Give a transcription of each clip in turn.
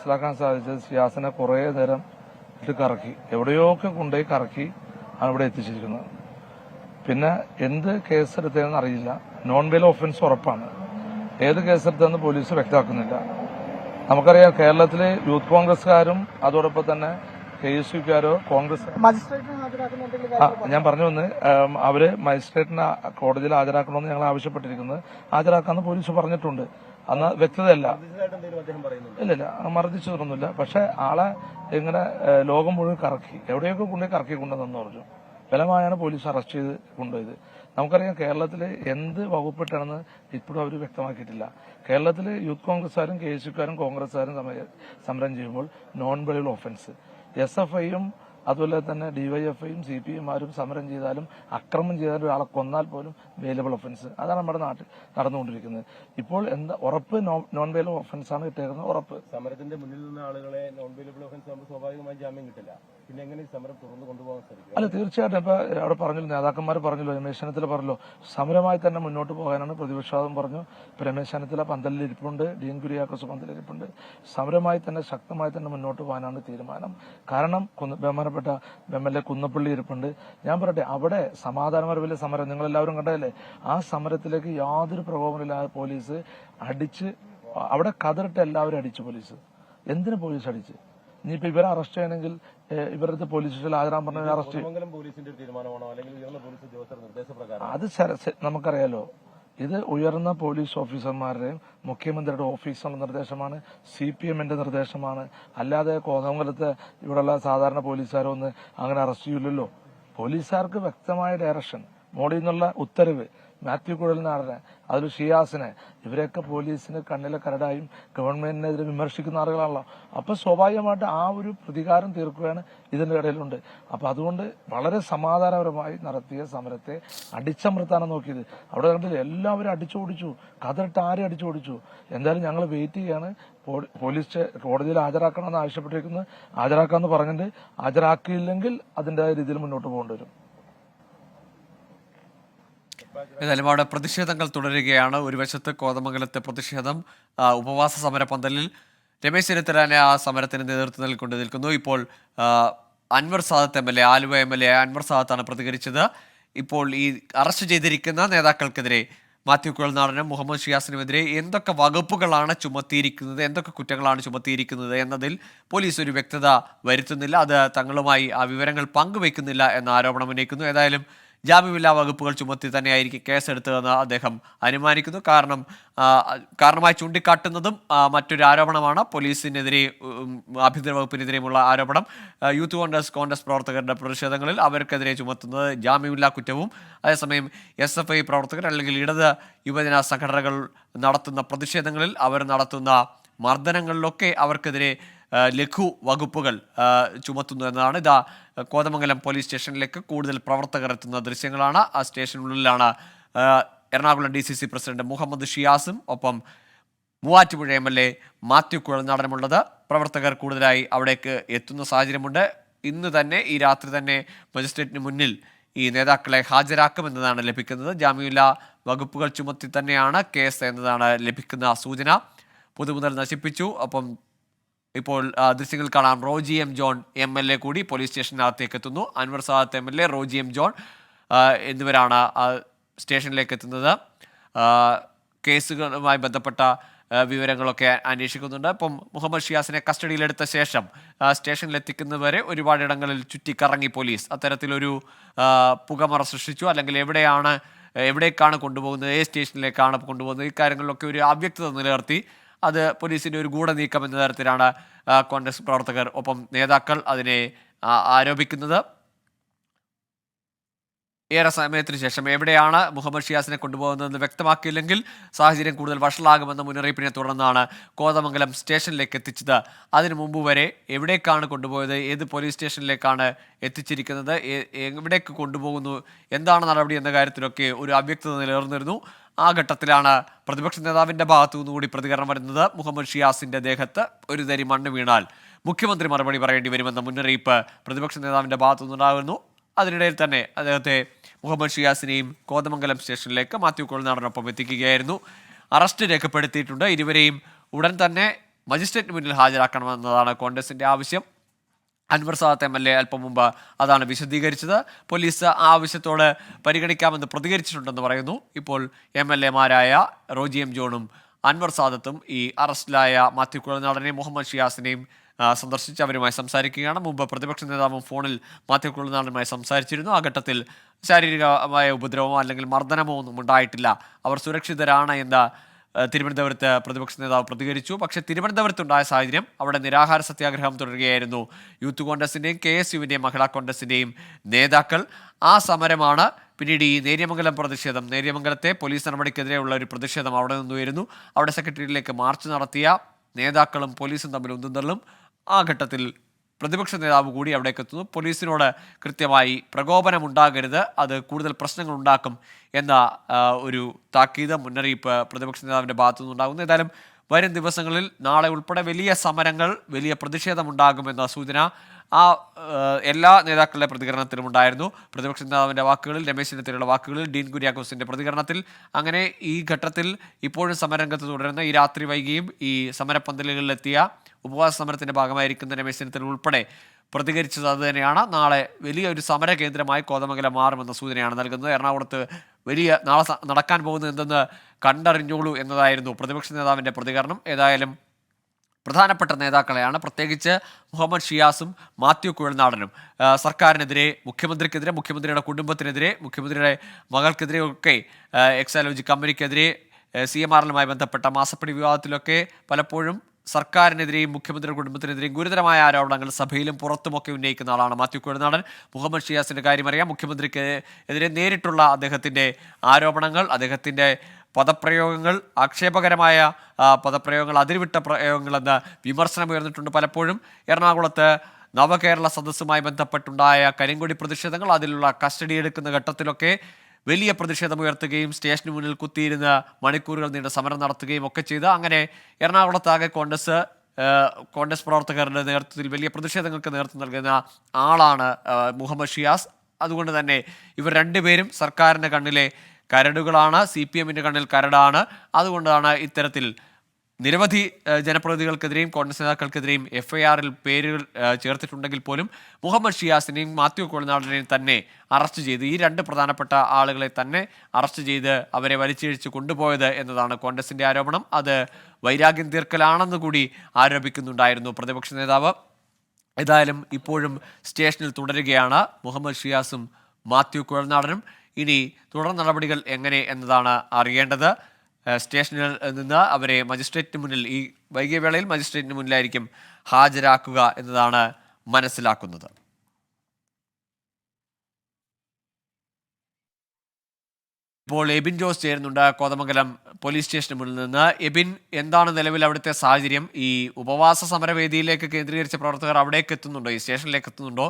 മനസ്സിലാക്കാൻ സാധിച്ചത് ഷിയാസിനെ കുറേ നേരം ഇത് കറക്കി, എവിടെയൊക്കെ കൊണ്ടുപോയി കറക്കി ആണ് ഇവിടെ എത്തിച്ചിരിക്കുന്നത്. പിന്നെ എന്ത് കേസെടുത്തതെന്ന് അറിയില്ല. നോൺ ബെയിൽ ഓഫൻസ് ഉറപ്പാണ്. ഏത് കേസെടുത്തതെന്ന് പോലീസ് വ്യക്തമാക്കുന്നില്ല. നമുക്കറിയാം കേരളത്തിലെ യൂത്ത് കോൺഗ്രസ്സുകാരും അതോടൊപ്പം തന്നെ KSUക്കാരോ കോൺഗ്രസ് ഞാൻ പറഞ്ഞു വന്ന് അവര് മജിസ്ട്രേറ്റിനെ കോടതിയിൽ ഹാജരാക്കണമെന്ന് ഞങ്ങൾ ആവശ്യപ്പെട്ടിരിക്കുന്നത്. ഹാജരാക്കാമെന്ന് പോലീസ് പറഞ്ഞിട്ടുണ്ട്. അന്ന് വ്യക്തതയല്ല, ഇല്ലില്ല മർദ്ദിച്ചതൊന്നുമില്ല. പക്ഷെ ആളെ ഇങ്ങനെ ലോകം മുഴുവൻ കറക്കി, എവിടെയൊക്കെ കൊണ്ടുപോയി കറക്കി കൊണ്ടുവന്നെന്ന് പറഞ്ഞു. ബലമായാണ് പോലീസ് അറസ്റ്റ് ചെയ്ത് കൊണ്ടുപോയത്. നമുക്കറിയാം കേരളത്തിൽ എന്ത് വകുപ്പിട്ടാണെന്ന് ഇപ്പോഴും അവർ വ്യക്തമാക്കിയിട്ടില്ല. കേരളത്തിൽ യൂത്ത് കോൺഗ്രസ്സുകാരും KSUക്കാരും കോൺഗ്രസ്സുകാരും സമരം ചെയ്യുമ്പോൾ നോൺ ബെയിൽ ഓഫൻസ്, SFIയും അതുപോലെ തന്നെ DYFIയും CPIമാരും സമരം ചെയ്താലും അക്രമം ചെയ്താലും ഒരാളെ കൊന്നാൽ പോലും ബെയിലബിൾ ഒഫൻസ്. അതാണ് നമ്മുടെ നാട്ടിൽ നടന്നുകൊണ്ടിരിക്കുന്നത്. ഇപ്പോൾ എന്താ ഉറപ്പ്? നോൺ ബെയിലബിൾ ഒഫൻസ് ആണ് കിട്ടിയിരിക്കുന്നത്. ഉറപ്പ്. സമരത്തിന്റെ മുന്നിൽ നിന്ന് ആളുകളെ നോൺ ബെയിലബിൾ ഒഫൻസ് ആകുമ്പോൾ സ്വാഭാവികമായി ജാമ്യം കിട്ടില്ല. പിന്നെ എങ്ങനെ സമരം തുറന്നു കൊണ്ടുപോകാൻ സാധിക്കും? അല്ല, തീർച്ചയായിട്ടും. ഇപ്പൊ അവിടെ പറഞ്ഞല്ലോ, നേതാക്കന്മാർ പറഞ്ഞല്ലോ, രമേശ് ചെന്നിത്തല പറഞ്ഞല്ലോ, സമരമായി തന്നെ മുന്നോട്ട് പോകാനാണ് പ്രതിപക്ഷവാദം പറഞ്ഞു. ഇപ്പൊ രമേശ് ചെന്നിത്തല പന്തലിരിപ്പുണ്ട്, ഡീൻ കുര്യാക്കോസ് പന്തലിരിപ്പുണ്ട്. സമരമായി തന്നെ ശക്തമായി തന്നെ മുന്നോട്ട് പോകാനാണ് തീരുമാനം. കാരണം ബഹുമാനപ്പെട്ട MLA കുന്നപ്പള്ളി ഇരിപ്പുണ്ട്. ഞാൻ പറയട്ടെ, അവിടെ സമാധാനപരമായ സമരം നിങ്ങളെല്ലാവരും കണ്ടതല്ലേ? ആ സമരത്തിലേക്ക് യാതൊരു പ്രകോപനമില്ലാതെ പോലീസ് അടിച്ച്, അവിടെ കതറിട്ട് എല്ലാവരും അടിച്ചു പോലീസ്. എന്തിനു പോലീസ് അടിച്ച്? ഇനിയിപ്പോ ഇവരെ അറസ്റ്റ് ചെയ്യണമെങ്കിൽ ഇവരുടെ പോലീസ് സ്റ്റേഷനിൽ ഹാജരാൻ പറഞ്ഞ അറസ്റ്റ് അത് നമുക്കറിയാലോ. ഇത് ഉയർന്ന പോലീസ് ഓഫീസർമാരുടെയും മുഖ്യമന്ത്രിയുടെ ഓഫീസിന്റെ നിർദ്ദേശമാണ്, CPMന്റെ നിർദ്ദേശമാണ്. അല്ലാതെ കോതമംഗലത്തെ ഇവിടെയുള്ള സാധാരണ പോലീസുകാരൊന്നും അങ്ങനെ അറസ്റ്റ് ചെയ്യില്ലല്ലോ. പോലീസുകാർക്ക് വ്യക്തമായ ഡയറക്ഷൻ, മോഡിൽ നിന്നുള്ള ഉത്തരവ്, മാത്യു കുഴലിനാടനെ, അതിൽ ഷിയാസിനെ, ഇവരെയൊക്കെ പോലീസിന് കണ്ണിലെ കരടായും ഗവൺമെന്റിനെതിരെ വിമർശിക്കുന്ന ആളുകളാണല്ലോ. അപ്പൊ സ്വാഭാവികമായിട്ട് ആ ഒരു പ്രതികാരം തീർക്കുകയാണ് ഇതിന്റെ ഇടയിലുണ്ട്. അപ്പൊ അതുകൊണ്ട് വളരെ സമാധാനപരമായി നടത്തിയ സമരത്തെ അടിച്ചമർത്താനാണ് നോക്കിയത്. അവിടെ കണ്ടില്ല, എല്ലാവരും അടിച്ചോടിച്ചു, കതറിട്ട് ആരെ അടിച്ചോടിച്ചു. എന്തായാലും ഞങ്ങൾ വെയിറ്റ് ചെയ്യാണ്. പോലീസ് കോടതിയിൽ ഹാജരാക്കണമെന്ന് ആവശ്യപ്പെട്ടിരിക്കുന്നത്. ഹാജരാക്കാമെന്ന് പറഞ്ഞിട്ട് ഹാജരാക്കിയില്ലെങ്കിൽ അതിന്റേതായ രീതിയിൽ മുന്നോട്ട് പോകേണ്ടി വരും. ഏതായാലും അവിടെ പ്രതിഷേധങ്ങൾ തുടരുകയാണ്. ഒരു വശത്ത് കോതമംഗലത്തെ പ്രതിഷേധം, ഉപവാസ സമര പന്തലിൽ രമേശ് ചെന്നിത്തല ആ സമരത്തിന് നേതൃത്വം നൽകിക്കൊണ്ട് നിൽക്കുന്നു. ഇപ്പോൾ അൻവർ സാദത്ത് MLA, ആലുവ MLA അൻവർ സാദത്താണ് പ്രതികരിച്ചത്. ഇപ്പോൾ ഈ അറസ്റ്റ് ചെയ്തിരിക്കുന്ന നേതാക്കൾക്കെതിരെ, മാത്യു കുഴൽനാടനും മുഹമ്മദ് ഷിയാസിനുമെതിരെ എന്തൊക്കെ വകുപ്പുകളാണ് ചുമത്തിയിരിക്കുന്നത്, എന്തൊക്കെ കുറ്റങ്ങളാണ് ചുമത്തിയിരിക്കുന്നത് എന്നതിൽ പോലീസ് ഒരു വ്യക്തത വരുത്തുന്നില്ല. അത് തങ്ങളുമായി ആ വിവരങ്ങൾ പങ്കുവെക്കുന്നില്ല എന്ന ആരോപണം ഉന്നയിക്കുന്നു. ഏതായാലും ജാമ്യമില്ലാ വകുപ്പുകൾ ചുമത്തി തന്നെയായിരിക്കും കേസെടുത്തതെന്ന് അദ്ദേഹം അനുമാനിക്കുന്നു. കാരണമായി ചൂണ്ടിക്കാട്ടുന്നതും മറ്റൊരു ആരോപണമാണ് പോലീസിനെതിരെ, ആഭ്യന്തര വകുപ്പിനെതിരെയുമുള്ള ആരോപണം. യൂത്ത് കോൺഗ്രസ് പ്രവർത്തകരുടെ പ്രതിഷേധങ്ങളിൽ അവർക്കെതിരെ ചുമത്തുന്നത് ജാമ്യമില്ലാ കുറ്റവും, അതേസമയം SFI പ്രവർത്തകർ അല്ലെങ്കിൽ ഇടത് യുവജന സംഘടനകൾ നടത്തുന്ന പ്രതിഷേധങ്ങളിൽ അവർ നടത്തുന്ന മർദ്ദനങ്ങളിലൊക്കെ അവർക്കെതിരെ ലഘു വകുപ്പുകൾ ചുമത്തുന്നു എന്നതാണ്. ഇതാ കോതമംഗലം പോലീസ് സ്റ്റേഷനിലേക്ക് കൂടുതൽ പ്രവർത്തകർ എത്തുന്ന ദൃശ്യങ്ങളാണ്. ആ സ്റ്റേഷനുള്ളിലാണ് എറണാകുളം DCC പ്രസിഡന്റ് മുഹമ്മദ് ഷിയാസും ഒപ്പം മൂവാറ്റുപുഴ MLA മാത്യു കുഴൽനാടനുമുള്ളത്. പ്രവർത്തകർ കൂടുതലായി അവിടേക്ക് എത്തുന്ന സാഹചര്യമുണ്ട്. ഇന്ന് തന്നെ, ഈ രാത്രി തന്നെ മജിസ്ട്രേറ്റിന് മുന്നിൽ ഈ നേതാക്കളെ ഹാജരാക്കുമെന്നതാണ് ലഭിക്കുന്നത്. ജാമ്യമില്ലാ വകുപ്പുകൾ ചുമത്തി തന്നെയാണ് കേസ് എന്നതാണ് ലഭിക്കുന്ന സൂചന. പൊതുമുതൽ നശിപ്പിച്ചു. ഒപ്പം ഇപ്പോൾ ദൃശ്യങ്ങൾ കാണാം. റോജി M. ജോൺ MLA കൂടി പോലീസ് സ്റ്റേഷനകത്തേക്ക് എത്തുന്നു. Anwar Sadath MLA, Roji M. John എന്നിവരാണ് സ്റ്റേഷനിലേക്ക് എത്തുന്നത്. കേസുകളുമായി ബന്ധപ്പെട്ട വിവരങ്ങളൊക്കെ അന്വേഷിക്കുന്നുണ്ട്. ഇപ്പം മുഹമ്മദ് ഷിയാസിനെ കസ്റ്റഡിയിലെടുത്ത ശേഷം സ്റ്റേഷനിലെത്തിക്കുന്നവരെ ഒരുപാടിടങ്ങളിൽ ചുറ്റിക്കറങ്ങി പോലീസ് അത്തരത്തിലൊരു പുകമറ സൃഷ്ടിച്ചു. അല്ലെങ്കിൽ എവിടേക്കാണ് കൊണ്ടുപോകുന്നത്, സ്റ്റേഷനിലേക്കാണ് കൊണ്ടുപോകുന്നത്, ഇക്കാര്യങ്ങളിലൊക്കെ ഒരു അവ്യക്തത നിലനിർത്തി. അത് പോലീസിന്റെ ഒരു ഗൂഢനീക്കം എന്ന തരത്തിലാണ് കോൺഗ്രസ് പ്രവർത്തകർ ഒപ്പം നേതാക്കൾ അതിനെ ആരോപിക്കുന്നത്. ഏറെ സമയത്തിന് ശേഷം എവിടെയാണ് മുഹമ്മദ് ഷിയാസിനെ കൊണ്ടുപോകുന്നതെന്ന് വ്യക്തമാക്കിയില്ലെങ്കിൽ സാഹചര്യം കൂടുതൽ വഷളാകുമെന്ന മുന്നറിയിപ്പിനെ തുടർന്നാണ് കോതമംഗലം സ്റ്റേഷനിലേക്ക് എത്തിച്ചത്. അതിനു മുമ്പ് വരെ എവിടേക്കാണ് കൊണ്ടുപോയത്, ഏത് പോലീസ് സ്റ്റേഷനിലേക്കാണ് എത്തിച്ചിരിക്കുന്നത്, എവിടേക്ക് കൊണ്ടുപോകുന്നു, എന്താണ് നടപടി എന്ന കാര്യത്തിലൊക്കെ ഒരു അവ്യക്തത നിലനിർന്നിരുന്നു. ആ ഘട്ടത്തിലാണ് പ്രതിപക്ഷ നേതാവിൻ്റെ ഭാഗത്തു നിന്നുകൂടി പ്രതികരണം വരുന്നത്. മുഹമ്മദ് ഷിയാസിൻ്റെ ദേഹത്ത് ഒരു തരി മണ്ണ് വീണാൽ മുഖ്യമന്ത്രി മറുപടി പറയേണ്ടി വരുമെന്ന മുന്നറിയിപ്പ് പ്രതിപക്ഷ നേതാവിൻ്റെ ഭാഗത്തു നിന്നുണ്ടാകുന്നു. അതിനിടയിൽ തന്നെ അദ്ദേഹത്തെ മുഹമ്മദ് ഷിയാസിനെയും കോതമംഗലം സ്റ്റേഷനിലേക്ക് മാത്യു കുഴൽനാടനൊപ്പം എത്തിക്കുകയായിരുന്നു. അറസ്റ്റ് രേഖപ്പെടുത്തിയിട്ടുണ്ട്. ഇരുവരെയും ഉടൻ തന്നെ മജിസ്ട്രേറ്റിന് മുന്നിൽ ഹാജരാക്കണമെന്നതാണ് കോൺഗ്രസിന്റെ ആവശ്യം. അൻവർ സാദത്ത് MLA അല്പം മുമ്പ് അതാണ് വിശദീകരിച്ചത്. പോലീസ് ആ ആവശ്യത്തോട് പരിഗണിക്കാമെന്ന് പ്രതികരിച്ചിട്ടുണ്ടെന്ന് പറയുന്നു. ഇപ്പോൾ MLA മാരായ റോജി M. ജോണും അൻവർ സാദത്തും ഈ അറസ്റ്റിലായ മാത്യു കുഴൽനാടനെയും മുഹമ്മദ് ഷിയാസിനെയും സന്ദർശിച്ച് അവരുമായി സംസാരിക്കുകയാണ്. മുമ്പ് പ്രതിപക്ഷ നേതാവും ഫോണിൽ മാത്യു കുഴൽനാടനുമായി സംസാരിച്ചിരുന്നു. ആ ഘട്ടത്തിൽ ശാരീരികമായ ഉപദ്രവമോ അല്ലെങ്കിൽ മർദ്ദനമോ ഒന്നും ഉണ്ടായിട്ടില്ല, അവർ സുരക്ഷിതരാണ് എന്ന് തിരുവനന്തപുരത്ത് പ്രതിപക്ഷ നേതാവ് പ്രതികരിച്ചു. പക്ഷേ തിരുവനന്തപുരത്തുണ്ടായ സാഹചര്യം, അവിടെ നിരാഹാര സത്യാഗ്രഹം തുടരുകയായിരുന്നു യൂത്ത് കോൺഗ്രസിന്റെയും KSUവിന്റെയും മഹിളാ കോൺഗ്രസിന്റെയും നേതാക്കൾ. ആ സമരമാണ് പിന്നീട് ഈ നേര്യമംഗലം പ്രതിഷേധം, നേര്യമംഗലത്തെ പോലീസ് നടപടിക്കെതിരെയുള്ള ഒരു പ്രതിഷേധം അവിടെ നിന്നുയരുന്നു. അവിടെ സെക്രട്ടേറിയറ്റിലേക്ക് മാർച്ച് നടത്തിയ നേതാക്കളും പോലീസും തമ്മിൽ ഉന്തുന്തള്ളും. ആ ഘട്ടത്തിൽ പ്രതിപക്ഷ നേതാവ് കൂടി അവിടേക്ക് എത്തുന്നു. പോലീസിനോട് കൃത്യമായി പ്രകോപനമുണ്ടാകരുത്, അത് കൂടുതൽ പ്രശ്നങ്ങൾ ഉണ്ടാക്കും എന്ന ഒരു താക്കീത്, മുന്നറിയിപ്പ് പ്രതിപക്ഷ നേതാവിൻ്റെ ഭാഗത്തു നിന്നുണ്ടാകുന്നു. ഏതായാലും വരും ദിവസങ്ങളിൽ നാളെ ഉൾപ്പെടെ വലിയ സമരങ്ങൾ, വലിയ പ്രതിഷേധമുണ്ടാകുമെന്ന സൂചന എല്ലാ നേതാക്കളുടെ പ്രതികരണത്തിലും ഉണ്ടായിരുന്നു. പ്രതിപക്ഷ നേതാവിൻ്റെ വാക്കുകളിൽ, രമേശ് ചെന്നിത്തലയുടെ വാക്കുകളിൽ, ഡീൻ കുര്യാക്കോസിൻ്റെ പ്രതികരണത്തിൽ. അങ്ങനെ ഈ ഘട്ടത്തിൽ ഇപ്പോഴും സമരരംഗത്ത് തുടരുന്ന, ഈ രാത്രി വൈകിയും ഈ സമരപ്പന്തലുകളിലെത്തിയ ഉപവാസ സമരത്തിൻ്റെ ഭാഗമായിരിക്കുന്ന രമേശ് ചെന്നിത്തല ഉൾപ്പെടെ പ്രതികരിച്ചത് അതുതന്നെയാണ്. നാളെ വലിയൊരു സമര കേന്ദ്രമായി കോതമംഗലം മാറുമെന്ന സൂചനയാണ് നൽകുന്നത്. എറണാകുളത്ത് നാളെ നടക്കാൻ പോകുന്നത് എന്തെന്ന് കണ്ടറിഞ്ഞോളൂ എന്നതായിരുന്നു പ്രതിപക്ഷ നേതാവിൻ്റെ പ്രതികരണം. ഏതായാലും പ്രധാനപ്പെട്ട നേതാക്കളെയാണ്, പ്രത്യേകിച്ച് മുഹമ്മദ് ഷിയാസും മാത്യു കുഴൽനാടനും സർക്കാരിനെതിരെ, മുഖ്യമന്ത്രിക്കെതിരെ, മുഖ്യമന്ത്രിയുടെ കുടുംബത്തിനെതിരെ, മുഖ്യമന്ത്രിയുടെ മകൾക്കെതിരെ ഒക്കെ, എക്സാലോജി കമ്പനിക്കെതിരെ, CMRലുമായി ബന്ധപ്പെട്ട മാസപ്പടി വിവാദത്തിലൊക്കെ പലപ്പോഴും സർക്കാരിനെതിരെയും മുഖ്യമന്ത്രിയുടെ കുടുംബത്തിനെതിരെയും ഗുരുതരമായ ആരോപണങ്ങൾ സഭയിലും പുറത്തുമൊക്കെ ഉന്നയിക്കുന്ന ആളാണ് മാത്യു കുഴൽനാടൻ. മുഹമ്മദ് ഷിയാസിൻ്റെ കാര്യം അറിയാം. മുഖ്യമന്ത്രിക്ക് എതിരെ നേരിട്ടുള്ള അദ്ദേഹത്തിൻ്റെ ആരോപണങ്ങൾ, അദ്ദേഹത്തിൻ്റെ പദപ്രയോഗങ്ങൾ, ആക്ഷേപകരമായ പദപ്രയോഗങ്ങൾ, അതിരുവിട്ട പ്രയോഗങ്ങളെന്ന് വിമർശനം ഉയർന്നിട്ടുണ്ട് പലപ്പോഴും. എറണാകുളത്ത് നവകേരള സദസ്സുമായി ബന്ധപ്പെട്ടുണ്ടായ കരിങ്കൊടി പ്രതിഷേധങ്ങൾ, അതിലുള്ള കസ്റ്റഡി എടുക്കുന്ന ഘട്ടത്തിലൊക്കെ വലിയ പ്രതിഷേധം ഉയർത്തുകയും സ്റ്റേഷന് മുന്നിൽ കുത്തിയിരുന്ന് മണിക്കൂറുകൾ നീണ്ട സമരം നടത്തുകയും ഒക്കെ ചെയ്ത് അങ്ങനെ എറണാകുളത്താകെ കോൺഗ്രസ് പ്രവർത്തകരുടെ നേതൃത്വത്തിൽ വലിയ പ്രതിഷേധങ്ങൾക്ക് നേതൃത്വം നൽകുന്ന ആളാണ് മുഹമ്മദ് ഷിയാസ്. അതുകൊണ്ട് തന്നെ ഇവർ രണ്ടുപേരും സർക്കാരിൻ്റെ കണ്ണിലെ കരടുകളാണ്, CPMൻ്റെ കണ്ണിൽ കരടാണ്. അതുകൊണ്ടാണ് ഇത്തരത്തിൽ നിരവധി ജനപ്രതിനിധികൾക്കെതിരെയും കോൺഗ്രസ് നേതാക്കൾക്കെതിരെയും FIRൽ പേരുകൾ ചേർത്തിട്ടുണ്ടെങ്കിൽ പോലും മുഹമ്മദ് ഷിയാസിനെയും മാത്യു കുഴൽനാടനെയും തന്നെ അറസ്റ്റ് ചെയ്ത്, ഈ രണ്ട് പ്രധാനപ്പെട്ട ആളുകളെ തന്നെ അറസ്റ്റ് ചെയ്ത് അവരെ വലിച്ചിഴച്ച് കൊണ്ടുപോയത് എന്നതാണ് കോൺഗ്രസിൻ്റെ ആരോപണം. അത് വൈരാഗ്യം തീർക്കലാണെന്ന് കൂടി ആരോപിക്കുന്നുണ്ടായിരുന്നു പ്രതിപക്ഷ നേതാവ്. ഏതായാലും ഇപ്പോഴും സ്റ്റേഷനിൽ തുടരുകയാണ് മുഹമ്മദ് ഷിയാസും മാത്യു കുഴൽനാടനും. ഇനി തുടർ നടപടികൾ എങ്ങനെ എന്നതാണ് അറിയേണ്ടത്. സ്റ്റേഷനിൽ നിന്ന് അവരെ മജിസ്ട്രേറ്റിന് മുന്നിൽ, ഈ വൈകിയ വേളയിൽ മജിസ്ട്രേറ്റിന് മുന്നിലായിരിക്കും ഹാജരാക്കുക എന്നതാണ് മനസ്സിലാക്കുന്നത്. ഇപ്പോൾ എബിൻ ജോസ് ചേരുന്നുണ്ട് കോതമംഗലം പോലീസ് സ്റ്റേഷന് മുന്നിൽ നിന്ന്. എബിൻ, എന്താണ് നിലവിൽ അവിടുത്തെ സാഹചര്യം? ഈ ഉപവാസ സമരവേദിയിലേക്ക് കേന്ദ്രീകരിച്ച പ്രവർത്തകർ അവിടേക്ക് എത്തുന്നുണ്ടോ, ഈ സ്റ്റേഷനിലേക്ക് എത്തുന്നുണ്ടോ?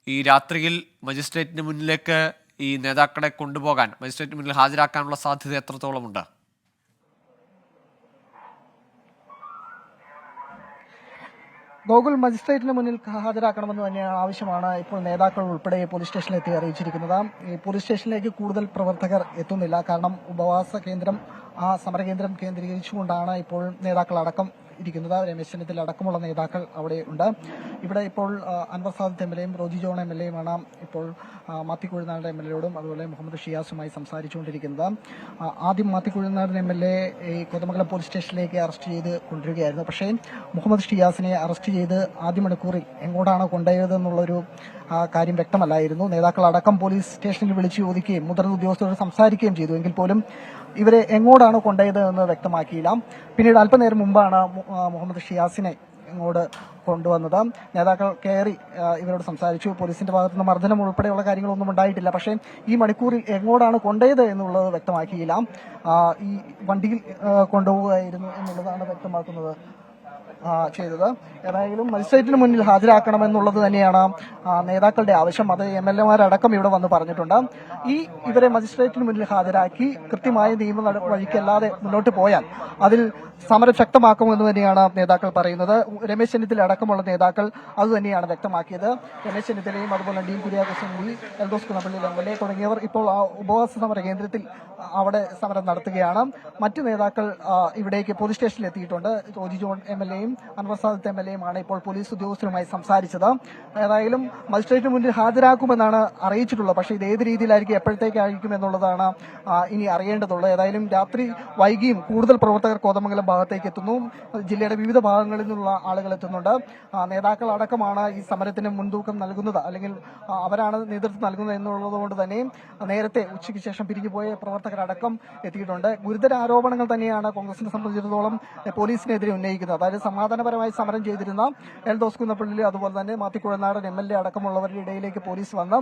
ഈ രാത്രിയിൽ മജിസ്ട്രേറ്റിന് മുന്നിലേക്ക് ഈ നേതാക്കളെ കൊണ്ടുപോകാൻ, മജിസ്ട്രേറ്റിന് മുന്നിൽ ഹാജരാക്കാനുള്ള സാധ്യത എത്രത്തോളമുണ്ട്? ഗോകുൽ, മജിസ്ട്രേറ്റിന് മുന്നിൽ ഹാജരാക്കണമെന്ന് തന്നെയാണ് ആവശ്യമാണ് ഇപ്പോൾ നേതാക്കൾ ഉൾപ്പെടെ പോലീസ് സ്റ്റേഷനിലെത്തി അറിയിച്ചിരിക്കുന്നത്. ഈ പോലീസ് സ്റ്റേഷനിലേക്ക് കൂടുതൽ പ്രവർത്തകർ എത്തുന്നില്ല. കാരണം ഉപവാസ കേന്ദ്രം, ആ സമരകേന്ദ്രം കേന്ദ്രീകരിച്ചുകൊണ്ടാണ് ഇപ്പോൾ നേതാക്കൾ അടക്കം ഇരിക്കുന്നത്. രമേശ് ചെന്നിത്തല അടക്കമുള്ള നേതാക്കൾ അവിടെ ഉണ്ട്. ഇവിടെ ഇപ്പോൾ അൻവർ സാദത്ത് MLAയും റോജി ജോൺ MLAയുമാണ് ഇപ്പോൾ മാത്യു കുഴൽനാടൻ MLAയോടും അതുപോലെ മുഹമ്മദ് ഷിയാസുമായി സംസാരിച്ചുകൊണ്ടിരിക്കുന്നത്. ആദ്യം മാത്യു കുഴൽനാടൻ MLA ഈ കോതമംഗലം പോലീസ് സ്റ്റേഷനിലേക്ക് അറസ്റ്റ് ചെയ്ത് കൊണ്ടുവരികയായിരുന്നു. പക്ഷേ മുഹമ്മദ് ഷിയാസിനെ അറസ്റ്റ് ചെയ്ത് ആദ്യ മണിക്കൂറിൽ എങ്ങോട്ടാണ് കൊണ്ടുപോയതെന്നുള്ളൊരു കാര്യം വ്യക്തമല്ലായിരുന്നു. നേതാക്കൾ അടക്കം പോലീസ് സ്റ്റേഷനിൽ വിളിച്ചു ചോദിക്കുകയും മുതിർന്ന ഉദ്യോഗസ്ഥരോട് സംസാരിക്കുകയും ചെയ്തു. എങ്കിൽ പോലും ഇവരെ എങ്ങോട്ടാണ് കൊണ്ടുപോയത് എന്ന് വ്യക്തമാക്കിയില്ല. പിന്നീട് അല്പനേരം മുമ്പാണ് മുഹമ്മദ് ഷിയാസിനെ ഇങ്ങോട്ട് കൊണ്ടുവന്നത്. നേതാക്കൾ കയറി ഇവരോട് സംസാരിച്ചു. പോലീസിന്റെ ഭാഗത്തുനിന്ന് മർദ്ദനം ഉൾപ്പെടെയുള്ള കാര്യങ്ങളൊന്നും ഉണ്ടായിട്ടില്ല. പക്ഷേ ഈ മണിക്കൂറിൽ എങ്ങോട്ടാണ് കൊണ്ടുപോയത് എന്നുള്ളത് വ്യക്തമാക്കിയില്ല. ഈ വണ്ടിയിൽ കൊണ്ടുപോവുകയായിരുന്നു എന്നുള്ളതാണ് വ്യക്തമാക്കുന്നത് ചെയ്തത്. ഏതായാലും മജിസ്ട്രേറ്റിന് മുന്നിൽ ഹാജരാക്കണമെന്നുള്ളത് തന്നെയാണ് നേതാക്കളുടെ ആവശ്യം. അത് MLAമാരടക്കം ഇവിടെ വന്ന് പറഞ്ഞിട്ടുണ്ട്. ഇവരെ മജിസ്ട്രേറ്റിന് മുന്നിൽ ഹാജരാക്കി കൃത്യമായ നിയമ വഴിക്കല്ലാതെ മുന്നോട്ട് പോയാൽ അതിൽ സമരം ശക്തമാക്കുമെന്ന് തന്നെയാണ് നേതാക്കൾ പറയുന്നത്. രമേശ് ചെന്നിത്തല അടക്കമുള്ള നേതാക്കൾ അതുതന്നെയാണ് വ്യക്തമാക്കിയത്. രമേശ് ചെന്നിത്തലയും അതുപോലെ ഡീൻ കുര്യാക്കോസും എൽദോസ് കുന്നപ്പള്ളി MLA തുടങ്ങിയവർ ഇപ്പോൾ ആ ഉപവാസ സമര കേന്ദ്രത്തിൽ അവിടെ സമരം നടത്തുകയാണ്. മറ്റു നേതാക്കൾ ഇവിടേക്ക് പോലീസ് സ്റ്റേഷനിൽ എത്തിയിട്ടുണ്ട്. റോജി ജോൺ MLA എയും അൻവർ സാദത്ത് MLA യുമാണ് ഇപ്പോൾ പോലീസ് ഉദ്യോഗസ്ഥരുമായി സംസാരിച്ചത്. ഏതായാലും മജിസ്ട്രേറ്റിന് മുന്നിൽ ഹാജരാക്കുമെന്നാണ് അറിയിച്ചിട്ടുള്ളത്. പക്ഷേ ഇത് ഏത് രീതിയിലായിരിക്കും, എപ്പോഴത്തേക്കായിരിക്കും എന്നുള്ളതാണ് ഇനി അറിയേണ്ടതുള്ളത്. ഏതായാലും രാത്രി വൈകിയും കൂടുതൽ പ്രവർത്തകർ കോതമംഗലം ഭാഗത്തേക്ക് എത്തുന്നു. ജില്ലയുടെ വിവിധ ഭാഗങ്ങളിൽ നിന്നുള്ള ആളുകൾ എത്തുന്നുണ്ട്. നേതാക്കൾ അടക്കമാണ് ഈ സമരത്തിന് മുൻതൂക്കം നൽകുന്നത്, അല്ലെങ്കിൽ അവരാണ് നേതൃത്വം നൽകുന്നത് എന്നുള്ളതുകൊണ്ട് തന്നെ നേരത്തെ ഉച്ചയ്ക്ക് ശേഷം പിരിഞ്ഞുപോയ പ്രവർത്തകരടക്കം എത്തിയിട്ടുണ്ട്. ഗുരുതര ആരോപണങ്ങൾ തന്നെയാണ് കോൺഗ്രസിനെ സംബന്ധിച്ചിടത്തോളം പോലീസിനെതിരെ ഉന്നയിക്കുന്നത്. അതായത് സമാധാനപരമായി സമരം ചെയ്തിരുന്ന എൽദോസ് കുന്നപ്പള്ളി, അതുപോലെ തന്നെ മാത്തിക്കുഴനാടൻ MLA അടക്കമുള്ളവരുടെ ഇടയിലേക്ക് പോലീസ് വന്ന്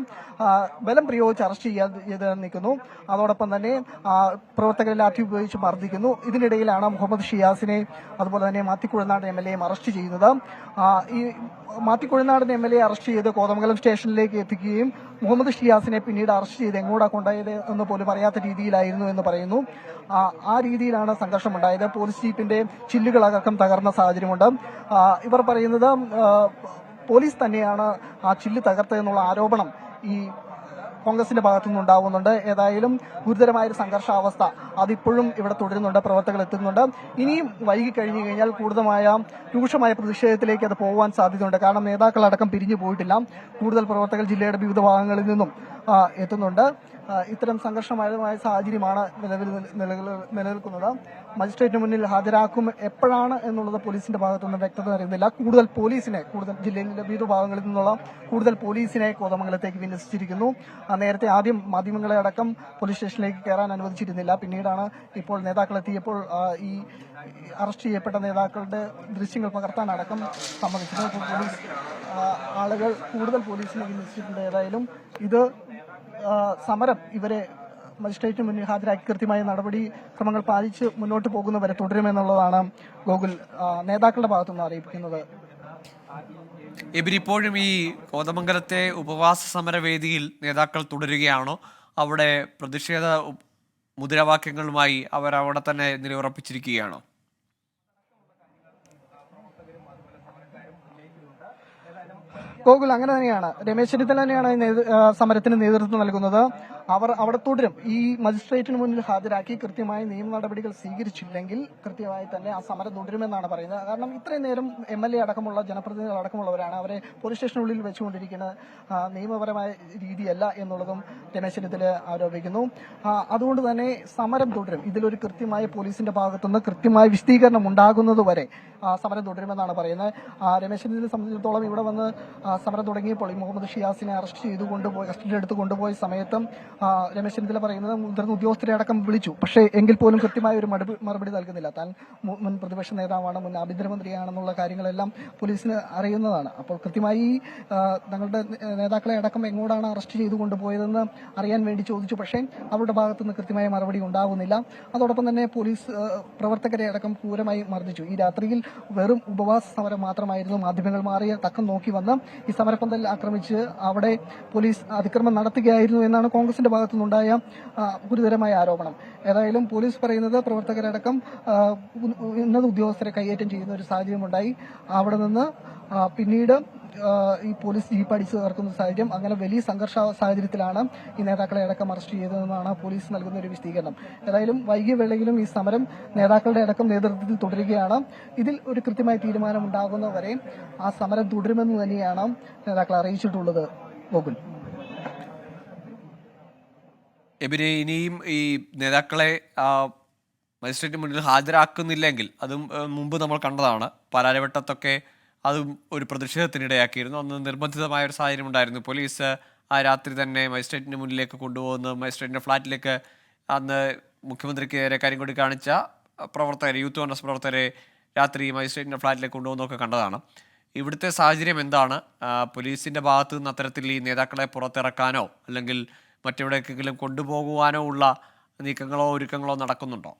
ബലം പ്രയോഗിച്ച് അറസ്റ്റ് ചെയ്ത് നിൽക്കുന്നു. അതോടൊപ്പം തന്നെ പ്രവർത്തകരെ ലാത്തി ഉപയോഗിച്ച് മർദ്ദിക്കുന്നു. ഇതിനിടയിലാണ് മുഹമ്മദ് ഷിയാസിനെ അതുപോലെ തന്നെ മാത്തിക്കുഴനാടൻ MLA അറസ്റ്റ് ചെയ്യുന്നത്. ഈ മാത്തിക്കുഴനാടൻ MLA അറസ്റ്റ് ചെയ്ത് കോതമംഗലം സ്റ്റേഷനിലേക്ക് എത്തിക്കുകയും മുഹമ്മദ് ഷിയാസിനെ പിന്നീട് അറസ്റ്റ് ചെയ്ത് എങ്ങോട്ടാ കൊണ്ടുപോയത് എന്ന് പോലും അറിയാത്ത രീതിയിലായിരുന്നു എന്ന് പറയുന്നു. ആ രീതിയിലാണ് സംഘർഷമുണ്ടായത്. പോലീസ് ജീപ്പിന്റെ ചില്ലുകളടക്കം തകർന്ന സാഹചര്യമുണ്ട്. ഇവർ പറയുന്നത് പോലീസ് തന്നെയാണ് ആ ചില്ല് തകർത്തതെന്നുള്ള ആരോപണം ഈ കോൺഗ്രസിന്റെ ഭാഗത്തുനിന്നുണ്ടാവുന്നുണ്ട്. ഏതായാലും ഗുരുതരമായൊരു സംഘർഷാവസ്ഥ അതിപ്പോഴും ഇവിടെ തുടരുന്നുണ്ട്. പ്രവർത്തകർ എത്തുന്നുണ്ട്. ഇനിയും വൈകി കഴിഞ്ഞു കഴിഞ്ഞാൽ കൂടുതലായ രൂക്ഷമായ പ്രതിഷേധത്തിലേക്ക് അത് പോകാൻ സാധ്യതയുണ്ട്. കാരണം നേതാക്കളടക്കം പിരിഞ്ഞു പോയിട്ടില്ല. കൂടുതൽ പ്രവർത്തകർ ജില്ലയുടെ വിവിധ ഭാഗങ്ങളിൽ നിന്നും എത്തുന്നുണ്ട്. ഇത്തരം സംഘർഷമായ സാഹചര്യമാണ് നിലനിൽക്കുന്നത്. മജിസ്ട്രേറ്റിന് മുന്നിൽ ഹാജരാക്കും എപ്പോഴാണ് എന്നുള്ളത് പോലീസിന്റെ ഭാഗത്തുനിന്ന് വ്യക്തത അറിയുന്നില്ല. കൂടുതൽ ജില്ലയിലെ വിവിധ ഭാഗങ്ങളിൽ നിന്നുള്ള കൂടുതൽ പോലീസിനെ കോതമംഗലത്തേക്ക് വിന്യസിച്ചിരിക്കുന്നു. നേരത്തെ ആദ്യം മാധ്യമങ്ങളെ അടക്കം പോലീസ് സ്റ്റേഷനിലേക്ക് കയറാൻ അനുവദിച്ചിരുന്നില്ല. പിന്നീടാണ് ഇപ്പോൾ നേതാക്കൾ എത്തിയപ്പോൾ ഈ അറസ്റ്റ് ചെയ്യപ്പെട്ട നേതാക്കളുടെ ദൃശ്യങ്ങൾ പകർത്താനടക്കം സമ്മതിച്ചത്. പോലീസ് ആളുകൾ കൂടുതൽ പോലീസിനെ വിന്യസിച്ചിട്ടുണ്ട്. ഏതായാലും ഇത് സമരം ഇവരെ മജിസ്ട്രേറ്റിന് മുന്നിൽ ഹാജരാക്കി കൃത്യമായ നടപടിക്രമങ്ങൾ പാലിച്ച് മുന്നോട്ട് പോകുന്നവരെ തുടരുമെന്നുള്ളതാണ് ഗോകുൽ നേതാക്കളുടെ ഭാഗത്തുനിന്ന് അറിയിക്കുന്നത്. ഇപ്പോഴും ഈ കോതമംഗലത്തെ ഉപവാസ സമരവേദിയിൽ നേതാക്കൾ തുടരുകയാണോ? അവിടെ പ്രതിഷേധ മുദ്രാവാക്യങ്ങളുമായി അവർ അവിടെ തന്നെ നിലയുറപ്പിച്ചിരിക്കുകയാണോ? ഗോകുൽ, അങ്ങനെ തന്നെയാണ്. രമേശ് ചെന്നിത്തല തന്നെയാണ് സമരത്തിന് നേതൃത്വം നൽകുന്നത്. അവർ അവിടെ തുടരും. ഈ മജിസ്ട്രേറ്റിന് മുന്നിൽ ഹാജരാക്കി കൃത്യമായ നിയമ നടപടികൾ സ്വീകരിച്ചില്ലെങ്കിൽ കൃത്യമായി തന്നെ ആ സമരം തുടരുമെന്നാണ് പറയുന്നത്. കാരണം ഇത്രയും നേരം MLA അടക്കമുള്ള ജനപ്രതിനിധികൾ അടക്കമുള്ളവരാണ് അവരെ പോലീസ് സ്റ്റേഷനുള്ളിൽ വെച്ചുകൊണ്ടിരിക്കുന്നത്. നിയമപരമായ രീതിയല്ല എന്നുള്ളതും രമേശ് ചെന്നിത്തല ആരോപിക്കുന്നു. അതുകൊണ്ട് തന്നെ സമരം തുടരും. ഇതിലൊരു കൃത്യമായ പോലീസിന്റെ ഭാഗത്തുനിന്ന് കൃത്യമായ വിശദീകരണം ഉണ്ടാകുന്നതുവരെ സമരം തുടരുമെന്നാണ് പറയുന്നത്. രമേശ് ചെന്നിത്തലയെ സംബന്ധിച്ചിടത്തോളം ഇവിടെ വന്ന് സമരം തുടങ്ങിയപ്പോൾ ഈ മുഹമ്മദ് ഷിയാസിനെ അറസ്റ്റ് ചെയ്ത് കസ്റ്റഡിയിലെടുത്ത് കൊണ്ടുപോയ സമയത്തും രമേശ് ചെന്നിത്തല പറയുന്നത് മുതിർന്ന ഉദ്യോഗസ്ഥരെ അടക്കം വിളിച്ചു. പക്ഷേ എങ്കിൽ പോലും കൃത്യമായ ഒരു മറുപടി നൽകുന്നില്ല. താൻ മുൻ പ്രതിപക്ഷ നേതാവാണ്, മുൻ ആഭ്യന്തരമന്ത്രിയാണെന്നുള്ള കാര്യങ്ങളെല്ലാം പോലീസിന് അറിയുന്നതാണ്. അപ്പോൾ കൃത്യമായി തങ്ങളുടെ നേതാക്കളെ അടക്കം എങ്ങോട്ടാണ് അറസ്റ്റ് ചെയ്ത് കൊണ്ടുപോയതെന്ന് അറിയാൻ വേണ്ടി ചോദിച്ചു. പക്ഷേ അവരുടെ ഭാഗത്തുനിന്ന് കൃത്യമായ മറുപടി ഉണ്ടാകുന്നില്ല. അതോടൊപ്പം തന്നെ പോലീസ് പ്രവർത്തകരെ അടക്കം ക്രൂരമായി മർദ്ദിച്ചു. ഈ രാത്രിയിൽ വെറും ഉപവാസ സമരം മാത്രമായിരുന്നു. മാധ്യമങ്ങൾ മാറിയ തക്കം നോക്കി വന്ന് ഈ സമരപ്പന്തൽ ആക്രമിച്ച് അവിടെ പോലീസ് അതിക്രമം നടത്തുകയായിരുന്നു എന്നാണ് കോൺഗ്രസിന്റെ ഭാഗത്തുനിന്നുണ്ടായ ഗുരുതരമായ ആരോപണം. ഏതായാലും പോലീസ് പറയുന്നത് പ്രവർത്തകരടക്കം ഉന്നത ഉദ്യോഗസ്ഥരെ കൈയേറ്റം ചെയ്യുന്ന ഒരു സാഹചര്യമുണ്ടായി. അവിടെ നിന്ന് പിന്നീട് ഈ പോലീസ് ജീപ്പ് അടിച്ചു തകർക്കുന്ന സാഹചര്യം. അങ്ങനെ വലിയ സംഘർഷ സാഹചര്യത്തിലാണ് ഈ നേതാക്കളെ അടക്കം അറസ്റ്റ് ചെയ്തതെന്നാണ് പോലീസ് നൽകുന്ന ഒരു വിശദീകരണം. ഏതായാലും വൈകിയ വേളയിലും ഈ സമരം നേതാക്കളുടെ അടക്കം നേതൃത്വത്തിൽ തുടരുകയാണ്. ഇതിൽ ഒരു കൃത്യമായ തീരുമാനം ഉണ്ടാകുന്നവരെ ആ സമരം തുടരുമെന്ന് തന്നെയാണ് നേതാക്കൾ അറിയിച്ചിട്ടുള്ളത്. ഗോകുൽ, ഇനിയും ഈ നേതാക്കളെ മജിസ്ട്രേറ്റ് മുന്നിൽ ഹാജരാക്കുന്നില്ലെങ്കിൽ അതും മുമ്പ് നമ്മൾ കണ്ടതാണ്. പാലാരിവട്ടത്തൊക്കെ അതും ഒരു പ്രതിഷേധത്തിനിടയാക്കിയിരുന്നു. അന്ന് നിർബന്ധിതമായ ഒരു സാഹചര്യം ഉണ്ടായിരുന്നു. പോലീസ് ആ രാത്രി തന്നെ മജിസ്ട്രേറ്റിന് മുന്നിലേക്ക് കൊണ്ടുപോകുന്നു. മജിസ്ട്രേറ്റിന്റെ ഫ്ളാറ്റിലേക്ക് അന്ന് മുഖ്യമന്ത്രിക്ക് നേരെ കരിങ്കൊടി കാണിച്ച പ്രവർത്തകരെ, യൂത്ത് കോൺഗ്രസ് പ്രവർത്തകരെ രാത്രി മജിസ്ട്രേറ്റിന്റെ ഫ്ളാറ്റിലേക്ക് കൊണ്ടുപോകുന്നതൊക്കെ കണ്ടതാണ്. ഇവിടുത്തെ സാഹചര്യം എന്താണ്? പോലീസിന്റെ ഭാഗത്തു നിന്ന് അത്തരത്തിൽ ഈ നേതാക്കളെ പുറത്തിറക്കാനോ അല്ലെങ്കിൽ മറ്റെവിടേക്കെങ്കിലും കൊണ്ടുപോകുവാനോ ഉള്ള നീക്കങ്ങളോ ഒരുക്കങ്ങളോ നടക്കുന്നുണ്ടോ?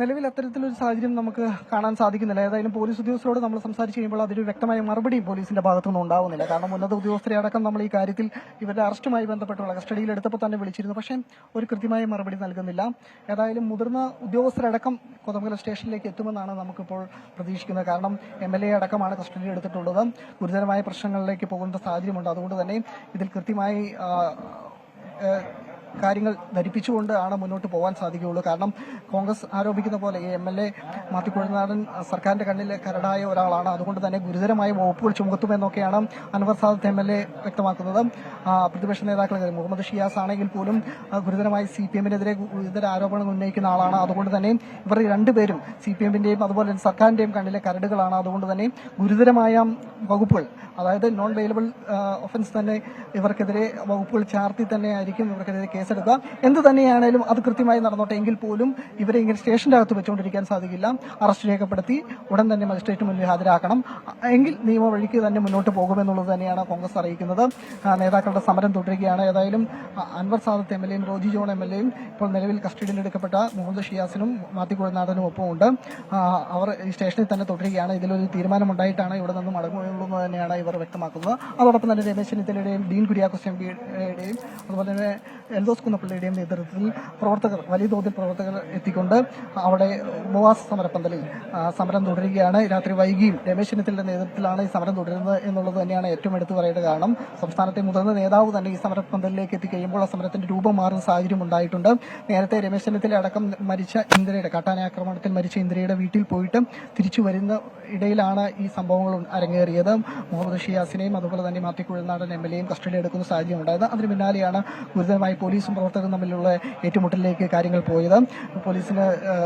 നിലവിൽ അത്തരത്തിലൊരു സാഹചര്യം നമുക്ക് കാണാൻ സാധിക്കുന്നില്ല. ഏതായാലും പോലീസ് ഉദ്യോഗസ്ഥരോട് നമ്മൾ സംസാരിച്ച് കഴിയുമ്പോൾ അതൊരു വ്യക്തമായ മറുപടി പോലീസിന്റെ ഭാഗത്തുനിന്ന് ഉണ്ടാവുന്നില്ല. കാരണം ഉന്നത ഉദ്യോഗസ്ഥരെ അടക്കം നമ്മൾ ഈ കാര്യത്തിൽ ഇവരുടെ അറസ്റ്റുമായി ബന്ധപ്പെട്ടുള്ള കസ്റ്റഡിയിൽ എടുത്തപ്പോൾ തന്നെ വിളിച്ചിരുന്നു. പക്ഷേ ഒരു കൃത്യമായ മറുപടി നൽകുന്നില്ല. ഏതായാലും മുതിർന്ന ഉദ്യോഗസ്ഥരടക്കം കോതമംഗലം സ്റ്റേഷനിലേക്ക് എത്തുമെന്നാണ് നമുക്കിപ്പോൾ പ്രതീക്ഷിക്കുന്നത്. കാരണം MLA അടക്കമാണ് കസ്റ്റഡിയിൽ എടുത്തിട്ടുള്ളത്. ഗുരുതരമായ പ്രശ്നങ്ങളിലേക്ക് പോകുന്ന സാഹചര്യമുണ്ട്. അതുകൊണ്ട് തന്നെ ഇതിൽ കൃത്യമായി കാര്യങ്ങൾ ധരിപ്പിച്ചുകൊണ്ടാണ് മുന്നോട്ട് പോകാൻ സാധിക്കുകയുള്ളൂ. കാരണം കോൺഗ്രസ് ആരോപിക്കുന്ന പോലെ ഈ MLA മാത്യു കുഴൽനാടൻ സർക്കാരിന്റെ കണ്ണിൽ കരടായ ഒരാളാണ്. അതുകൊണ്ട് തന്നെ ഗുരുതരമായ വകുപ്പുകൾ ചുമത്തുമെന്നൊക്കെയാണ് അൻവർ സാദത്ത് MLA വ്യക്തമാക്കുന്നത്. പ്രതിപക്ഷ നേതാക്കൾ മുഹമ്മദ് ഷിയാസ് ആണെങ്കിൽ പോലും ഗുരുതരമായി CPM-നെതിരെ ഗുരുതര ആരോപണങ്ങൾ ഉന്നയിക്കുന്ന ആളാണ്. അതുകൊണ്ട് തന്നെ ഇവർ രണ്ടുപേരും CPM-ന്റെയും അതുപോലെ തന്നെ സർക്കാരിന്റെയും കണ്ണിലെ കരടുകളാണ്. അതുകൊണ്ട് തന്നെ ഗുരുതരമായ വകുപ്പുകൾ, അതായത് നോൺ വെയിലബിൾ ഒഫൻസ് തന്നെ ഇവർക്കെതിരെ വകുപ്പുകൾ ചാർത്തി തന്നെ ആയിരിക്കും ഇവർക്കെതിരെ കേസെടുക്കുക. എന്ത് തന്നെയാണേലും അത് കൃത്യമായി നടന്നോട്ടെ. എങ്കിൽ പോലും ഇവരെ ഇങ്ങനെ സ്റ്റേഷന്റെ അകത്ത് വെച്ചുകൊണ്ടിരിക്കാൻ സാധിക്കില്ല. അറസ്റ്റ് രേഖപ്പെടുത്തി ഉടൻ തന്നെ മജിസ്ട്രേറ്റ് മുന്നിൽ ഹാജരാക്കണം. എങ്കിൽ നിയമ വഴിക്ക് തന്നെ മുന്നോട്ട് പോകുമെന്നുള്ളത് തന്നെയാണ് കോൺഗ്രസ് അറിയിക്കുന്നത്. നേതാക്കളുടെ സമരം തുടരുകയാണ്. ഏതായാലും അൻവർ സാദത്ത് MLA-യും റോജി ജോൺ MLA-യും ഇപ്പോൾ നിലവിൽ കസ്റ്റഡിയിലെടുക്കപ്പെട്ട മുഹമ്മദ് ഷിയാസിനും മാത്യു കുഴൽനാടനും ഒപ്പമുണ്ട്. അവർ ഈ സ്റ്റേഷനിൽ തന്നെ തുടരുകയാണ്. ഇതിലൊരു തീരുമാനമുണ്ടായിട്ടാണ് ഇവിടെ നിന്ന് മടങ്ങുകയുള്ളൂ എന്ന് തന്നെയാണ് ഇവർ വ്യക്തമാക്കുന്നത്. അതോടൊപ്പം തന്നെ രമേശ് ചെന്നിത്തലയുടെയും ഡീൻ കുര്യാക്കോസ് MPയുടെയും അതുപോലെ തന്നെ എൽദോസ് കുന്നപ്പള്ളിയുടെയും നേതൃത്വത്തിൽ വലിയ തോതിൽ പ്രവർത്തകർ എത്തിക്കൊണ്ട് അവിടെ ഉപവാസ സമരപ്പന്തലിൽ സമരം തുടരുകയാണ്. രാത്രി വൈകിയും രമേശ് ചെന്നിത്തലയുടെ നേതൃത്വത്തിലാണ് ഈ സമരം തുടരുന്നത് എന്നുള്ളത് തന്നെയാണ് ഏറ്റവും എടുത്തു പറയേണ്ട കാരണം. സംസ്ഥാനത്തെ മുതിർന്ന നേതാവ് തന്നെ ഈ സമരപ്പന്തലിലേക്ക് എത്തിക്കഴിയുമ്പോൾ ആ സമരത്തിന്റെ രൂപം മാറുന്ന സാഹചര്യം ഉണ്ടായിട്ടുണ്ട്. നേരത്തെ രമേശ് ചെന്നിത്തല അടക്കം മരിച്ച ഇന്ദിരയുടെ കാട്ടാന ആക്രമണത്തിൽ മരിച്ച ഇന്ദിരയുടെ വീട്ടിൽ പോയിട്ട് തിരിച്ചു വരുന്ന ഇടയിലാണ് ഈ സംഭവങ്ങൾ അരങ്ങേറിയത്. മുഹമ്മദ് ഷിയാസിനെയും അതുപോലെ തന്നെ മാത്യു കുഴൽനാടൻ MLA-യും കസ്റ്റഡി എടുക്കുന്ന സാഹചര്യം ഉണ്ടായത്. അതിന് പിന്നാലെയാണ് ഗുരുതരമായി പോലീസും പ്രവർത്തകരും തമ്മിലുള്ള ഏറ്റുമുട്ടലിലേക്ക് കാര്യങ്ങൾ പോയത്. പോലീസിന്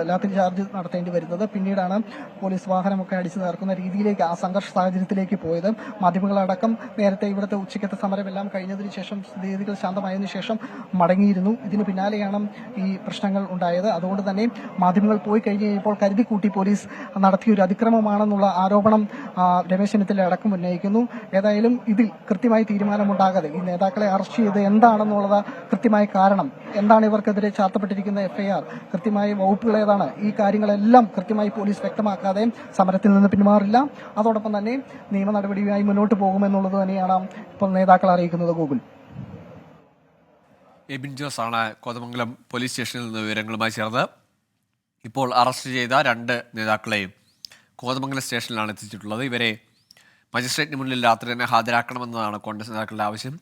ലാത്തി ചാർജ് നടത്തേണ്ടി വരുന്നത്. പിന്നീടാണ് പോലീസ് വാഹനമൊക്കെ അടിച്ചു തകർക്കുന്ന രീതിയിലേക്ക് ആ സംഘർഷ സാഹചര്യത്തിലേക്ക് പോയത്. മാധ്യമങ്ങളടക്കം നേരത്തെ ഇവിടുത്തെ ഉച്ചയ്ക്കത്തെ സമരമെല്ലാം കഴിഞ്ഞതിന് ശേഷം സ്ഥിതിഗതികൾ ശാന്തമായതിനു ശേഷം മടങ്ങിയിരുന്നു. ഇതിന് പിന്നാലെയാണ് ഈ പ്രശ്നങ്ങൾ ഉണ്ടായത്. അതുകൊണ്ട് തന്നെ മാധ്യമങ്ങൾ പോയി കഴിഞ്ഞപ്പോൾ കരുതിക്കൂട്ടി പോലീസ് നടത്തിയ ഒരു അതിക്രമമാണെന്നുള്ള ആരോപണം രമേശ് ചെന്നിത്തല അടക്കം ഉന്നയിക്കുന്നു. ഏതായാലും ഇതിൽ കൃത്യമായി തീരുമാനമുണ്ടാകാതെ ഈ നേതാക്കളെ അറസ്റ്റ് ചെയ്ത് എന്താണെന്നുള്ളത് കൃത്യമായ കാരണം എന്താണ്, ഇവർക്കെതിരെ ചാർത്തപ്പെട്ടിരിക്കുന്ന FIR കൃത്യമായ വകുപ്പുകൾ ഏതാണ്, ഈ കാര്യങ്ങളെല്ലാം കൃത്യമായി പോലീസ് വ്യക്തമാക്കാതെ സമരത്തിൽ നിന്ന് പിന്മാറില്ല. അതോടൊപ്പം തന്നെ നിയമ നടപടിയുമായി മുന്നോട്ട് പോകുമെന്നുള്ളത് തന്നെയാണ് ഇപ്പോൾ നേതാക്കൾ അറിയിക്കുന്നത്. ഗൂഗിൾ എബിൻ ജോസ് ആണ് കോതമംഗലം പോലീസ് സ്റ്റേഷനിൽ നിന്ന് വിവരങ്ങളുമായി ചേർന്ന്. ഇപ്പോൾ അറസ്റ്റ് ചെയ്ത 2 നേതാക്കളെയും കോതമംഗലം സ്റ്റേഷനിലാണ് എത്തിച്ചിട്ടുള്ളത്. ഇവരെ മജിസ്ട്രേറ്റിന് മുന്നിൽ രാത്രി തന്നെ ഹാജരാക്കണമെന്നതാണ് കോൺഗ്രസ് നേതാക്കളുടെ ആവശ്യം.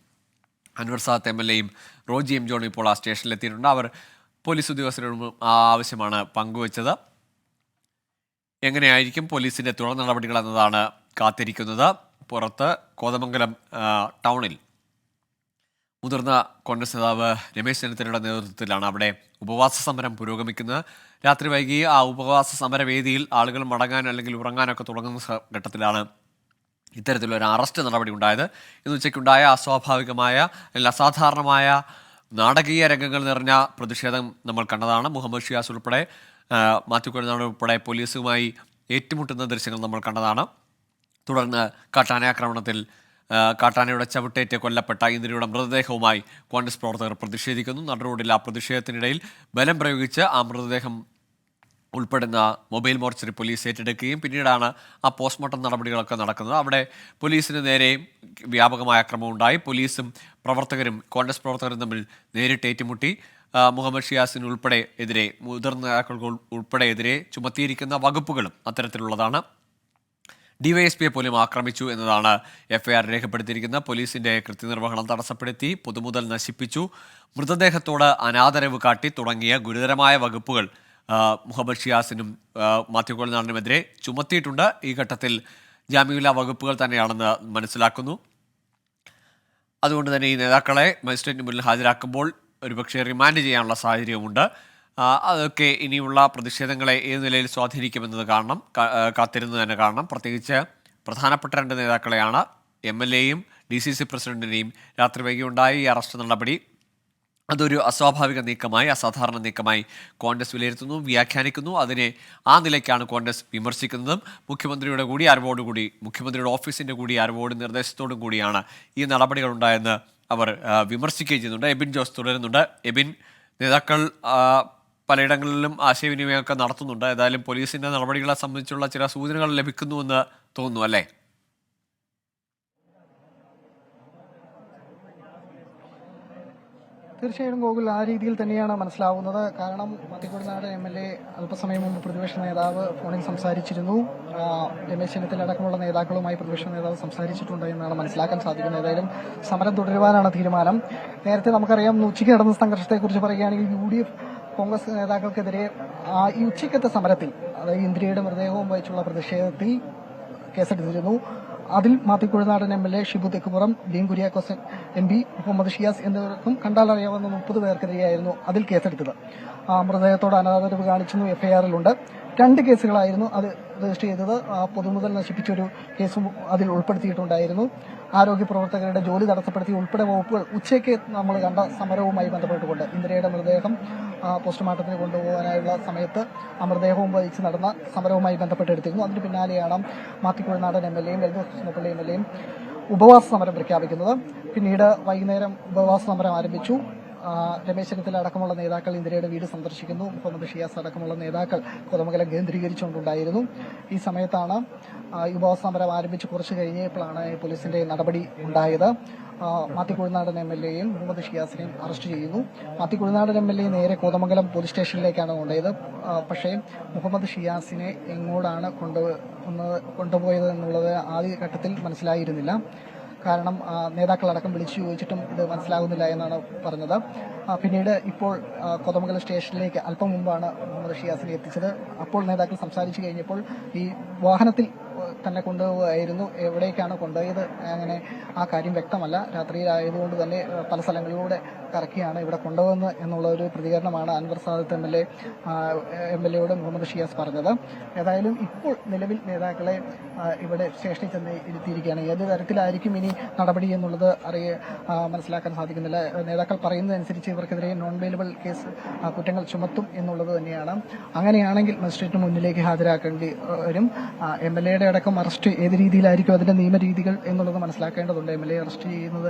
അൻവർ സാദത്ത് MLA-യും റോജി M. ജോണും ഇപ്പോൾ ആ സ്റ്റേഷനിലെത്തിയിട്ടുണ്ട്. അവർ പോലീസ് ഉദ്യോഗസ്ഥരോടും ആ ആവശ്യമാണ് പങ്കുവച്ചത്. എങ്ങനെയായിരിക്കും പോലീസിന്റെ തുടർ നടപടികൾ എന്നതാണ് കാത്തിരിക്കുന്നത്. പുറത്ത് കോതമംഗലം ടൗണിൽ മുതിർന്ന കോൺഗ്രസ് നേതാവ് രമേശ് ചെന്നിത്തലയുടെ നേതൃത്വത്തിലാണ് അവിടെ ഉപവാസ സമരം പുരോഗമിക്കുന്നത്. രാത്രി വൈകി ആ ഉപവാസ സമരവേദിയിൽ ആളുകൾ മടങ്ങാൻ അല്ലെങ്കിൽ ഉറങ്ങാനൊക്കെ തുടങ്ങുന്ന ഘട്ടത്തിലാണ് ഇത്തരത്തിലൊരു അറസ്റ്റ് നടപടി ഉണ്ടായത്. ഇന്ന് ഉച്ചയ്ക്കുണ്ടായ അസ്വാഭാവികമായ അല്ലെങ്കിൽ അസാധാരണമായ നാടകീയ രംഗങ്ങൾ നിറഞ്ഞ പ്രതിഷേധം നമ്മൾ കണ്ടതാണ്. മുഹമ്മദ് ഷിയാസ് ഉൾപ്പെടെ മാത്യു കുഴൽനാടൻ ഉൾപ്പെടെ പോലീസുമായി ഏറ്റുമുട്ടുന്ന ദൃശ്യങ്ങൾ നമ്മൾ കണ്ടതാണ്. തുടർന്ന് കാട്ടാനാക്രമണത്തിൽ കാട്ടാനയുടെ ചവിട്ടേറ്റ് കൊല്ലപ്പെട്ട ഇന്ദിരയുടെ മൃതദേഹവുമായി കോൺഗ്രസ് പ്രവർത്തകർ പ്രതിഷേധിക്കുന്നു. നടുറോഡിൽ ആ പ്രതിഷേധത്തിനിടയിൽ ബലം പ്രയോഗിച്ച് ആ മൃതദേഹം ഉൾപ്പെടുന്ന മൊബൈൽ മോർച്ചറി പോലീസ് ഏറ്റെടുക്കുകയും പിന്നീടാണ് ആ പോസ്റ്റ്മോർട്ടം നടപടികളൊക്കെ നടക്കുന്നത്. അവിടെ പോലീസിന് നേരെയും വ്യാപകമായ ആക്രമണം ഉണ്ടായി. പോലീസും പ്രവർത്തകരും കോൺഗ്രസ് പ്രവർത്തകരും തമ്മിൽ നേരിട്ട് ഏറ്റുമുട്ടി. മുഹമ്മദ് ഷിയാസിന് ഉൾപ്പെടെ എതിരെ മുതിർന്ന നേതാക്കൾക്ക് ഉൾപ്പെടെ എതിരെ ചുമത്തിയിരിക്കുന്ന വകുപ്പുകളും അത്തരത്തിലുള്ളതാണ്. DYSPയെ പോലും ആക്രമിച്ചു എന്നതാണ് FIR രേഖപ്പെടുത്തിയിരിക്കുന്നത്. പോലീസിന്റെ കൃത്യനിർവഹണം തടസ്സപ്പെടുത്തി, പൊതുമുതൽ നശിപ്പിച്ചു, മൃതദേഹത്തോട് അനാദരവ് കാട്ടി തുടങ്ങിയ ഗുരുതരമായ വകുപ്പുകൾ മുഹമ്മദ് ഷിയാസിനും മാത്യു കുഴൽനാടനുമെതിരെ ചുമത്തിയിട്ടുണ്ട്. ഈ ഘട്ടത്തിൽ ജാമ്യമില്ലാ വകുപ്പുകൾ തന്നെയാണെന്ന് മനസ്സിലാക്കുന്നു. അതുകൊണ്ട് തന്നെ ഈ നേതാക്കളെ മജിസ്ട്രേറ്റിന് മുന്നിൽ ഹാജരാക്കുമ്പോൾ ഒരുപക്ഷെ റിമാൻഡ് ചെയ്യാനുള്ള സാഹചര്യമുണ്ട്. അതൊക്കെ ഇനിയുള്ള പ്രതിഷേധങ്ങളെ ഏത് നിലയിൽ സ്വാധീനിക്കുമെന്നത് കാത്തിരുന്ന് തന്നെ കാണണം. പ്രത്യേകിച്ച് പ്രധാനപ്പെട്ട 2 നേതാക്കളെയാണ്, MLA-യും DCC പ്രസിഡന്റിനെയും രാത്രി വൈകി ഉണ്ടായ ഈ അറസ്റ്റ് നടപടി അതൊരു അസ്വാഭാവിക നീക്കമായി, അസാധാരണ നീക്കമായി കോൺഗ്രസ് വിലയിരുത്തുന്നു, വ്യാഖ്യാനിക്കുന്നു. അതിനെ ആ നിലയ്ക്കാണ് കോൺഗ്രസ് വിമർശിക്കുന്നതും. മുഖ്യമന്ത്രിയുടെ കൂടി അറിവോടുകൂടി, മുഖ്യമന്ത്രിയുടെ ഓഫീസിന്റെ കൂടി അറിവോടും നിർദ്ദേശത്തോടും കൂടിയാണ് ഈ നടപടികൾ ഉണ്ടായെന്ന് അവർ വിമർശിക്കുകയും ചെയ്യുന്നുണ്ട്. എബിൻ ജോസ് തുടരുന്നുണ്ട്. എബിൻ, നേതാക്കൾ പലയിടങ്ങളിലും ആശയവിനിമയമൊക്കെ നടത്തുന്നുണ്ട്. ഏതായാലും പോലീസിന്റെ നടപടികളെ സംബന്ധിച്ചുള്ള ചില സൂചനകൾ ലഭിക്കുന്നുവെന്ന് തോന്നുന്നു, അല്ലേ? തീർച്ചയായും ഗോകുൽ ആ രീതിയിൽ തന്നെയാണ് മനസ്സിലാവുന്നത്. കാരണം മത്തിക്കുഴനാട് MLA അല്പസമയം മുമ്പ് പ്രതിപക്ഷ നേതാവ് ഫോണിൽ സംസാരിച്ചിരുന്നു. രമേശ് ചെന്നിത്തല അടക്കമുള്ള നേതാക്കളുമായി പ്രതിപക്ഷ നേതാവ് സംസാരിച്ചിട്ടുണ്ട് എന്നാണ് മനസ്സിലാക്കാൻ സാധിക്കുന്നത്. ഏതായാലും സമരം തുടരുവാനാണ് തീരുമാനം. നേരത്തെ നമുക്കറിയാം ഉച്ചയ്ക്ക് നടന്ന സംഘർഷത്തെക്കുറിച്ച് പറയുകയാണെങ്കിൽ UDF കോൺഗ്രസ് നേതാക്കൾക്കെതിരെ ഈ ഉച്ചയ്ക്കത്തെ സമരത്തിൽ, അതായത് ഇന്ദ്രിയയുടെ മൃതദേഹവും വഹിച്ചുള്ള പ്രതിഷേധത്തിൽ കേസെടുത്തിരുന്നു. അതിൽ മാത്തിക്കുഴനാടൻ MLA ഷിബു തെക്കുപുറം, ഡീൻ കുര്യാക്കോസ് MP, മുഹമ്മദ് ഷിയാസ് എന്നിവർക്കും കണ്ടാലറിയാവുന്ന 30 പേർക്കെതിരെയായിരുന്നു അതിൽ കേസെടുത്തത്. മൃതദേഹത്തോട് അനാദരവ് കാണിച്ചെന്നും FIR-ലുണ്ട്. 2 കേസുകളായിരുന്നു അത് രജിസ്റ്റർ ചെയ്തത്. പൊതുമുതൽ നശിപ്പിച്ചൊരു കേസും അതിൽ ഉൾപ്പെടുത്തിയിട്ടുണ്ടായിരുന്നു. ആരോഗ്യ പ്രവർത്തകരുടെ ജോലി തടസ്സപ്പെടുത്തി ഉൾപ്പെടെ വകുപ്പുകൾ ഉച്ചയ്ക്ക് നമ്മൾ കണ്ട സമരവുമായി ബന്ധപ്പെട്ടുകൊണ്ട് ഇന്ദിരയുടെ മൃതദേഹം പോസ്റ്റ്മോർട്ടത്തിന് കൊണ്ടുപോകാനായുള്ള സമയത്ത് ആ മൃതദേഹവും വഹിച്ച് നടന്ന സമരവുമായി ബന്ധപ്പെട്ടെടുത്തിരുന്നു. അതിന് പിന്നാലെയാണ് മാത്തിക്കുഴനാടൻ MLA-യും എൽദോസ് കൃഷ്ണപിള്ളി MLA-യും ഉപവാസ സമരം പ്രഖ്യാപിക്കുന്നത്. പിന്നീട് വൈകുന്നേരം ഉപവാസ സമരം ആരംഭിച്ചു. രമേശ് ചെന്നിത്തല അടക്കമുള്ള നേതാക്കൾ ഇന്ദിരയുടെ വീട് സന്ദർശിക്കുന്നു. മുഹമ്മദ് ഷിയാസ് അടക്കമുള്ള നേതാക്കൾ കോതമംഗലം കേന്ദ്രീകരിച്ചുകൊണ്ടുണ്ടായിരുന്നു. ഈ സമയത്താണ് ഉപവാസ സമരം ആരംഭിച്ച് കുറച്ച് കഴിഞ്ഞപ്പോഴാണ് പോലീസിന്റെ നടപടി ഉണ്ടായത്. മാത്തിക്കുഴനാടൻ MLA-യും മുഹമ്മദ് ഷിയാസിനെയും അറസ്റ്റ് ചെയ്യുന്നു. മാത്തിക്കുഴനാടൻ MLA നേരെ കോതമംഗലം പോലീസ് സ്റ്റേഷനിലേക്കാണ് കൊണ്ടുപോയത്. പക്ഷേ മുഹമ്മദ് ഷിയാസിനെ എങ്ങോട്ടാണ് കൊണ്ടുപോയത് എന്നുള്ളത് ആദ്യഘട്ടത്തിൽ മനസ്സിലായിരുന്നില്ല. കാരണം നേതാക്കളടക്കം വിളിച്ചു ചോദിച്ചിട്ടും ഇത് മനസ്സിലാകുന്നില്ല എന്നാണ് പറഞ്ഞത്. പിന്നീട് ഇപ്പോൾ കോതമംഗലം സ്റ്റേഷനിലേക്ക് അല്പം മുമ്പാണ് മുഹമ്മദ് ഷിയാസിനെ എത്തിച്ചത്. അപ്പോൾ നേതാക്കൾ സംസാരിച്ചു കഴിഞ്ഞപ്പോൾ ഈ വാഹനത്തിൽ തന്നെ കൊണ്ടുപോകായിരുന്നു. എവിടേക്കാണ് കൊണ്ടുപോയത് അങ്ങനെ ആ കാര്യം വ്യക്തമല്ല. രാത്രിയിലായതുകൊണ്ട് തന്നെ പല സ്ഥലങ്ങളിലൂടെ കറക്കിയാണ് ഇവിടെ കൊണ്ടുപോകുന്നത് എന്നുള്ള ഒരു പ്രതികരണമാണ് അൻവർ സാദത്ത് MLA-യോട് മുഹമ്മദ് ഷിയാസ് പറഞ്ഞത്. ഏതായാലും ഇപ്പോൾ നിലവിൽ നേതാക്കളെ ഇവിടെ സ്റ്റേഷനിൽ ചെന്ന് ഇരുത്തിയിരിക്കുകയാണ്. ഏത് തരത്തിലായിരിക്കും ഇനി നടപടി എന്നുള്ളത് മനസ്സിലാക്കാൻ സാധിക്കുന്നില്ല. നേതാക്കൾ പറയുന്നതനുസരിച്ച് ഇവർക്കെതിരെ നോൺ ബെയിലബിൾ കേസ് കുറ്റങ്ങൾ ചുമത്തും എന്നുള്ളത് തന്നെയാണ്. അങ്ങനെയാണെങ്കിൽ മജിസ്ട്രേറ്റിന് മുന്നിലേക്ക് ഹാജരാക്കേണ്ടി വരും. MLA-യുടെ അടക്കം അറസ്റ്റ് ഏത് രീതിയിലായിരിക്കും അതിന്റെ നിയമരീതികൾ എന്നുള്ളത് മനസ്സിലാക്കേണ്ടതുണ്ട്. MLA അറസ്റ്റ് ചെയ്യുന്നത്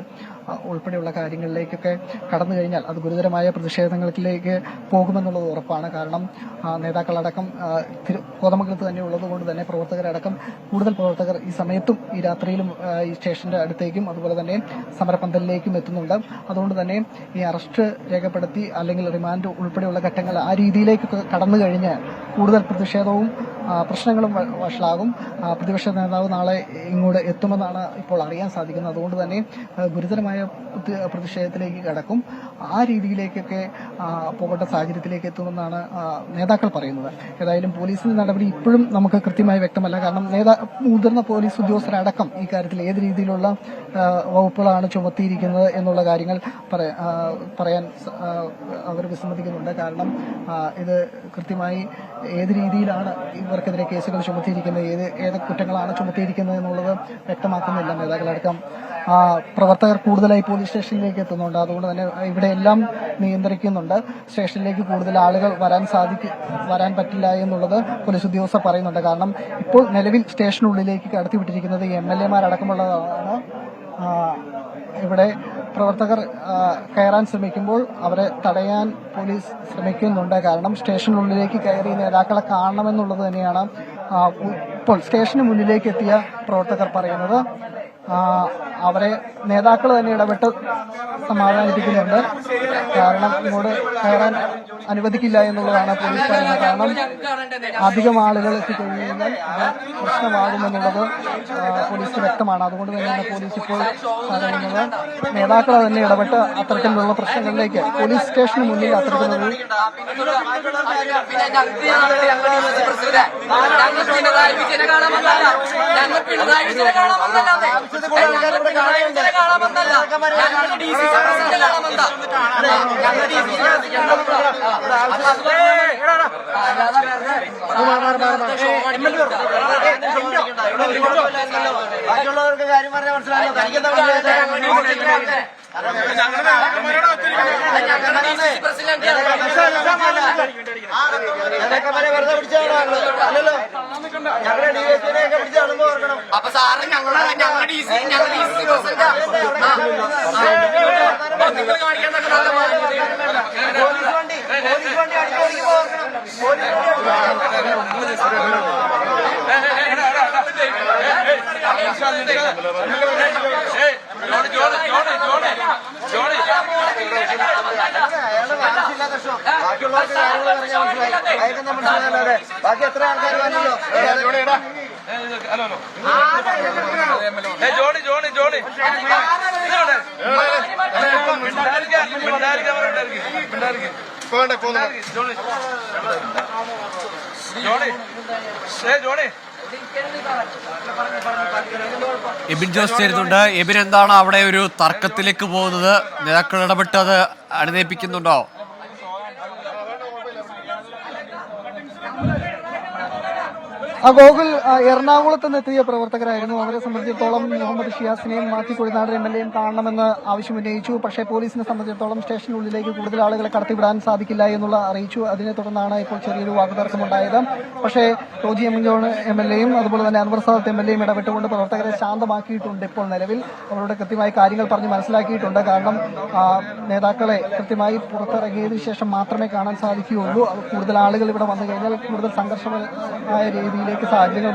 ഉൾപ്പെടെയുള്ള കാര്യങ്ങളിലേക്കൊക്കെ കടന്നു കഴിഞ്ഞാൽ അത് ഗുരുതരമായ പ്രതിഷേധങ്ങളിലേക്ക് പോകുമെന്നുള്ളത് ഉറപ്പാണ്. കാരണം നേതാക്കളടക്കം കോതമംഗലത്ത് തന്നെ ഉള്ളതുകൊണ്ട് തന്നെ പ്രവർത്തകരടക്കം കൂടുതൽ പ്രവർത്തകർ ഈ സമയത്തും ഈ രാത്രിയിലും ഈ സ്റ്റേഷന്റെ അടുത്തേക്കും അതുപോലെ തന്നെ സമരപന്തലിലേക്കും എത്തുന്നുണ്ട്. അതുകൊണ്ട് തന്നെ ഈ അറസ്റ്റ് രേഖപ്പെടുത്തി അല്ലെങ്കിൽ റിമാൻഡ് ഉൾപ്പെടെയുള്ള ഘട്ടങ്ങൾ ആ രീതിയിലേക്ക് കടന്നു കഴിഞ്ഞാൽ കൂടുതൽ പ്രതിഷേധവും പ്രശ്നങ്ങളും വഷളാകും. പ്രതിപക്ഷ നേതാവ് നാളെ ഇങ്ങോട്ട് എത്തുമെന്നാണ് ഇപ്പോൾ അറിയാൻ സാധിക്കുന്നത്. അതുകൊണ്ട് തന്നെ ഗുരുതരമായ പ്രതിഷേധത്തിലേക്ക് കടക്കും. ആ രീതിയിലേക്കൊക്കെ പോകേണ്ട സാഹചര്യത്തിലേക്ക് എത്തുമെന്നാണ് നേതാക്കൾ പറയുന്നത്. ഏതായാലും പോലീസിന്റെ നടപടി ഇപ്പോഴും നമുക്ക് കൃത്യമായി വ്യക്തമല്ല. കാരണം മുതിർന്ന പോലീസ് ഉദ്യോഗസ്ഥരടക്കം ഈ കാര്യത്തിൽ ഏത് രീതിയിലുള്ള വകുപ്പുകളാണ് ചുമത്തിയിരിക്കുന്നത് എന്നുള്ള കാര്യങ്ങൾ പറയാൻ അവർ വിസമ്മതിക്കുന്നുണ്ട്. കാരണം ഇത് കൃത്യമായി ഏത് രീതിയിലാണ് ഇവർക്കെതിരെ കേസുകൾ ചുമത്തിയിരിക്കുന്നത്, ഏത് കുറ്റങ്ങളാണ് ചുമത്തിയിരിക്കുന്നത് എന്നുള്ളത് വ്യക്തമാക്കുന്നില്ല. നേതാക്കളടക്കം പ്രവർത്തകർ കൂടുതലായി പോലീസ് സ്റ്റേഷനിലേക്ക് എത്തുന്നുണ്ട്. അതുകൊണ്ട് തന്നെ ഇവിടെ എല്ലാം നിയന്ത്രിക്കുന്നുണ്ട്. സ്റ്റേഷനിലേക്ക് കൂടുതൽ ആളുകൾ വരാൻ പറ്റില്ല എന്നുള്ളത് പോലീസ് ഉദ്യോഗസ്ഥർ പറയുന്നുണ്ട്. കാരണം ഇപ്പോൾ നിലവിൽ സ്റ്റേഷനുള്ളിലേക്ക് കടത്തിവിട്ടിരിക്കുന്നത് MLA-മാരടക്കമുള്ളതാണ്. ഇവിടെ പ്രവർത്തകർ കയറാൻ ശ്രമിക്കുമ്പോൾ അവരെ തടയാൻ പോലീസ് ശ്രമിക്കുന്നുണ്ട്. കാരണം സ്റ്റേഷനുള്ളിലേക്ക് കയറി നേതാക്കളെ കാണണമെന്നുള്ളത് തന്നെയാണ് ഇപ്പോൾ സ്റ്റേഷന് മുന്നിലേക്ക് എത്തിയ പ്രവർത്തകർ പറയുന്നത്. അവരെ നേതാക്കൾ തന്നെ ഇടപെട്ട് സമാധാനിപ്പിക്കുന്നുണ്ട്. കാരണം ഇങ്ങോട്ട് കയറാൻ അനുവദിക്കില്ല എന്നുള്ളതാണ് പോലീസ് പറയുന്നത്. കാരണം അധികം ആളുകൾ എത്തിക്കഴിഞ്ഞാൽ അത് പ്രശ്നമാകുമെന്നുള്ളത് പോലീസിന് വ്യക്തമാണ്. അതുകൊണ്ട് തന്നെയാണ് പോലീസ് ഇപ്പോൾ പറയുന്നത് നേതാക്കൾ തന്നെ ഇടപെട്ട് അത്തരത്തിലുള്ള പ്രശ്നങ്ങളിലേക്ക് പോലീസ് സ്റ്റേഷന് മുന്നിൽ അത്തരത്തിലുള്ള ബാക്കിയുള്ളവർക്ക് കാര്യം പറഞ്ഞാൽ മനസ്സിലായല്ലോ. വെറുതെ പിടിച്ചാണോ അല്ലല്ലോ, ഞങ്ങളുടെ DSPനെ ഒക്കെ പിടിച്ചാണെന്ന് ഓർക്കണം. അപ്പൊ സാറ് ഞങ്ങളുടെ പോലീസ് വണ്ടി അടിച്ചു ഓടിക്കുമ്പോ ഓർക്കണം. പോലീസ് പ്രശ്നം. ബാക്കിയുള്ളവർക്ക് കാര്യങ്ങൾ പറഞ്ഞാൽ മനസ്സിലായി. അയക്കുന്ന മനസ്സിലായല്ലാതെ ബാക്കി എത്ര ആൾക്കാർ വന്നല്ലോ. എബിൻ ജോസ് ചേരുന്നുണ്ട്. എബിൻ, എന്താണ് അവിടെ ഒരു തർക്കത്തിലേക്ക് പോകുന്നത്? നേതാക്കൾ ഇടപെട്ട് അത് അനുനയിപ്പിക്കുന്നുണ്ടോ? ഗോകുൽ, എറണാകുളത്ത് നിന്നെത്തിയ പ്രവർത്തകരായിരുന്നു. അവരെ സംബന്ധിച്ചിടത്തോളം മുഹമ്മദ് ഷിയാസിനെയും മാത്യു കുഴൽനാടൻ MLA കാണണമെന്ന് ആവശ്യമുന്നയിച്ചു. പക്ഷേ പോലീസിനെ സംബന്ധിച്ചിടത്തോളം സ്റ്റേഷനുള്ളിലേക്ക് കൂടുതൽ ആളുകളെ കടത്തിവിടാൻ സാധിക്കില്ല എന്നുള്ള അറിയിച്ചു. അതിനെ തുടർന്നാണ് ഇപ്പോൾ ചെറിയൊരു വാക്കുതർക്കമുണ്ടായത്. പക്ഷേ റോജി എം ജോൺ MLA-യും അതുപോലെ തന്നെ അൻവർ സാദത്ത് MLA-യും ഇടപെട്ടുകൊണ്ട് പ്രവർത്തകരെ ശാന്തമാക്കിയിട്ടുണ്ട്. ഇപ്പോൾ നിലവിൽ അവരുടെ കൃത്യമായി കാര്യങ്ങൾ പറഞ്ഞ് മനസ്സിലാക്കിയിട്ടുണ്ട്. കാരണം നേതാക്കളെ കൃത്യമായി പുറത്തിറങ്ങിയതിനു ശേഷം മാത്രമേ കാണാൻ സാധിക്കുകയുള്ളൂ. കൂടുതൽ ആളുകൾ ഇവിടെ വന്നു കഴിഞ്ഞാൽ കൂടുതൽ സംഘർഷമായ രീതിയിലേക്ക് സാഹചര്യങ്ങൾ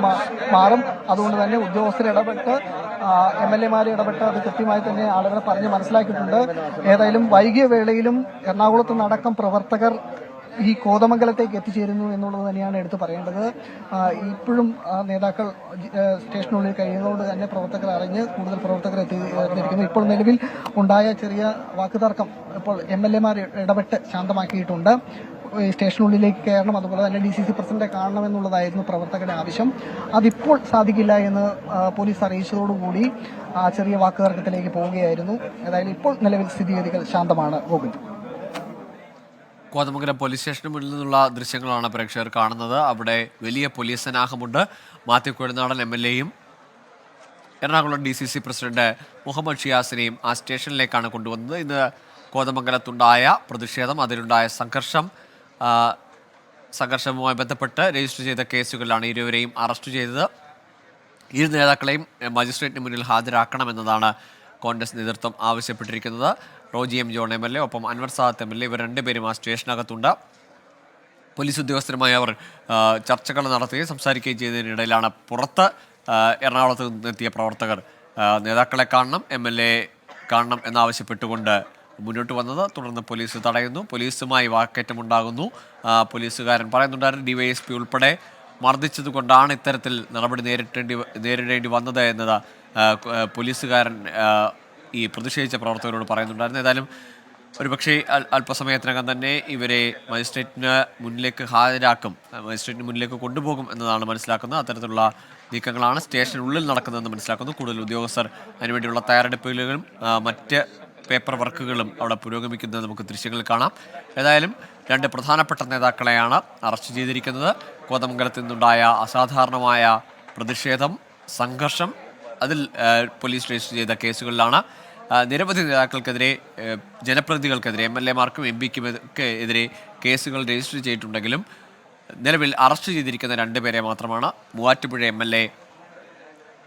മാറും. അതുകൊണ്ട് തന്നെ ഉദ്യോഗസ്ഥർ ഇടപെട്ട് MLA-മാരെ ഇടപെട്ട് അത് കൃത്യമായി തന്നെ ആളുകളെ പറഞ്ഞ് മനസ്സിലാക്കിയിട്ടുണ്ട്. ഏതായാലും വൈകിയ വേളയിലും എറണാകുളത്ത് നടക്കം പ്രവർത്തകർ ഈ കോതമംഗലത്തേക്ക് എത്തിച്ചേരുന്നു എന്നുള്ളത് തന്നെയാണ് എടുത്തു പറയേണ്ടത്. ഇപ്പോഴും നേതാക്കൾ സ്റ്റേഷനുള്ളിൽ കഴിയുന്നതുകൊണ്ട് തന്നെ പ്രവർത്തകർ അറിഞ്ഞ് കൂടുതൽ പ്രവർത്തകർ എത്തിയിരിക്കുന്നു. ഇപ്പോൾ നിലവിൽ ഉണ്ടായ ചെറിയ വാക്കുതർക്കം ഇപ്പോൾ MLA-മാർ ഇടപെട്ട് ശാന്തമാക്കിയിട്ടുണ്ട്. സ്റ്റേഷനുള്ളിലേക്ക് കയറണം, അതുപോലെ തന്നെ DCC പ്രസിഡന്റെ കാണണമെന്നുള്ളതായിരുന്നു പ്രവർത്തകരുടെ ആവശ്യം. അതിപ്പോൾ സാധിക്കില്ല എന്ന് പോലീസ് അറിയിച്ചതോടുകൂടി ചെറിയ വാക്കുതർക്കത്തിലേക്ക് പോവുകയായിരുന്നു. ഏതായാലും ഇപ്പോൾ നിലവിൽ സ്ഥിതിഗതികൾ ശാന്തമാണ്. ഗോകുൽ, കോതമംഗലം പോലീസ് സ്റ്റേഷന് മുന്നിൽ നിന്നുള്ള ദൃശ്യങ്ങളാണ് പ്രേക്ഷകർ കാണുന്നത്. അവിടെ വലിയ പോലീസ് സന്നാഹമുണ്ട്. മാത്യു കുഴൽനാടൻ MLA-യും എറണാകുളം DCC പ്രസിഡന്റ് മുഹമ്മദ് ഷിയാസിനെയും ആ സ്റ്റേഷനിലേക്കാണ് കൊണ്ടുവന്നത്. ഇന്ന് കോതമംഗലത്തുണ്ടായ പ്രതിഷേധം, അതിലുണ്ടായ സംഘർഷവുമായി ബന്ധപ്പെട്ട് രജിസ്റ്റർ ചെയ്ത കേസുകളിലാണ് ഇരുവരെയും അറസ്റ്റ് ചെയ്തത്. ഇരു നേതാക്കളെയും മജിസ്ട്രേറ്റിന് മുന്നിൽ ഹാജരാക്കണമെന്നതാണ് കോൺഗ്രസ് നേതൃത്വം ആവശ്യപ്പെട്ടിരിക്കുന്നത്. റോജി എം ജോൺ MLA ഒപ്പം അൻവർ സാദത്ത് MLA ഇവർ രണ്ടുപേരും ആ സ്റ്റേഷനകത്തുണ്ട്. പോലീസ് ഉദ്യോഗസ്ഥരുമായി അവർ ചർച്ചകൾ നടത്തുകയും സംസാരിക്കുകയും ചെയ്തതിനിടയിലാണ് പുറത്ത് എറണാകുളത്ത് നിന്നെത്തിയ പ്രവർത്തകർ നേതാക്കളെ കാണണം, MLA കാണണം എന്നാവശ്യപ്പെട്ടുകൊണ്ട് മുന്നോട്ട് വന്നത്. തുടർന്ന് പോലീസ് തടയുന്നു. പോലീസുമായി വാക്കേറ്റമുണ്ടാകുന്നു. പോലീസുകാരൻ പറയുന്നുണ്ടായിരുന്നു DYSP ഉൾപ്പെടെ മർദ്ദിച്ചതുകൊണ്ടാണ് ഇത്തരത്തിൽ നടപടി നേരിടേണ്ടി വന്നത് എന്നത് പോലീസുകാരൻ ഈ പ്രതിഷേധിച്ച പ്രവർത്തകരോട് പറയുന്നുണ്ടായിരുന്നു. ഏതായാലും ഒരുപക്ഷെ അല്പസമയത്തിനകം തന്നെ ഇവരെ മജിസ്ട്രേറ്റിന് മുന്നിലേക്ക് ഹാജരാക്കും, മജിസ്ട്രേറ്റിന് മുന്നിലേക്ക് കൊണ്ടുപോകും എന്നതാണ് മനസ്സിലാക്കുന്നത്. അത്തരത്തിലുള്ള നീക്കങ്ങളാണ് സ്റ്റേഷനുള്ളിൽ നടക്കുന്നതെന്ന് മനസ്സിലാക്കുന്നു. കൂടുതൽ ഉദ്യോഗസ്ഥർ അതിനുവേണ്ടിയുള്ള തയ്യാറെടുപ്പുകളും മറ്റ് പേപ്പർ വർക്കുകളും അവിടെ പുരോഗമിക്കുന്നത് നമുക്ക് ദൃശ്യങ്ങളിൽ കാണാം. ഏതായാലും രണ്ട് പ്രധാനപ്പെട്ട നേതാക്കളെയാണ് അറസ്റ്റ് ചെയ്തിരിക്കുന്നത്. കോതമംഗലത്ത് നിന്നുണ്ടായ അസാധാരണമായ പ്രതിഷേധം, സംഘർഷം, അതിൽ പോലീസ് രജിസ്റ്റർ ചെയ്ത കേസുകളിലാണ്. നിരവധി നേതാക്കൾക്കെതിരെ, ജനപ്രതിനിധികൾക്കെതിരെ, MLA-മാർക്കും MP-ക്കും ഒക്കെ എതിരെ കേസുകൾ രജിസ്റ്റർ ചെയ്തിട്ടുണ്ടെങ്കിലും നിലവിൽ അറസ്റ്റ് ചെയ്തിരിക്കുന്ന രണ്ടുപേരെ മാത്രമാണ്. മൂവാറ്റുപുഴ MLA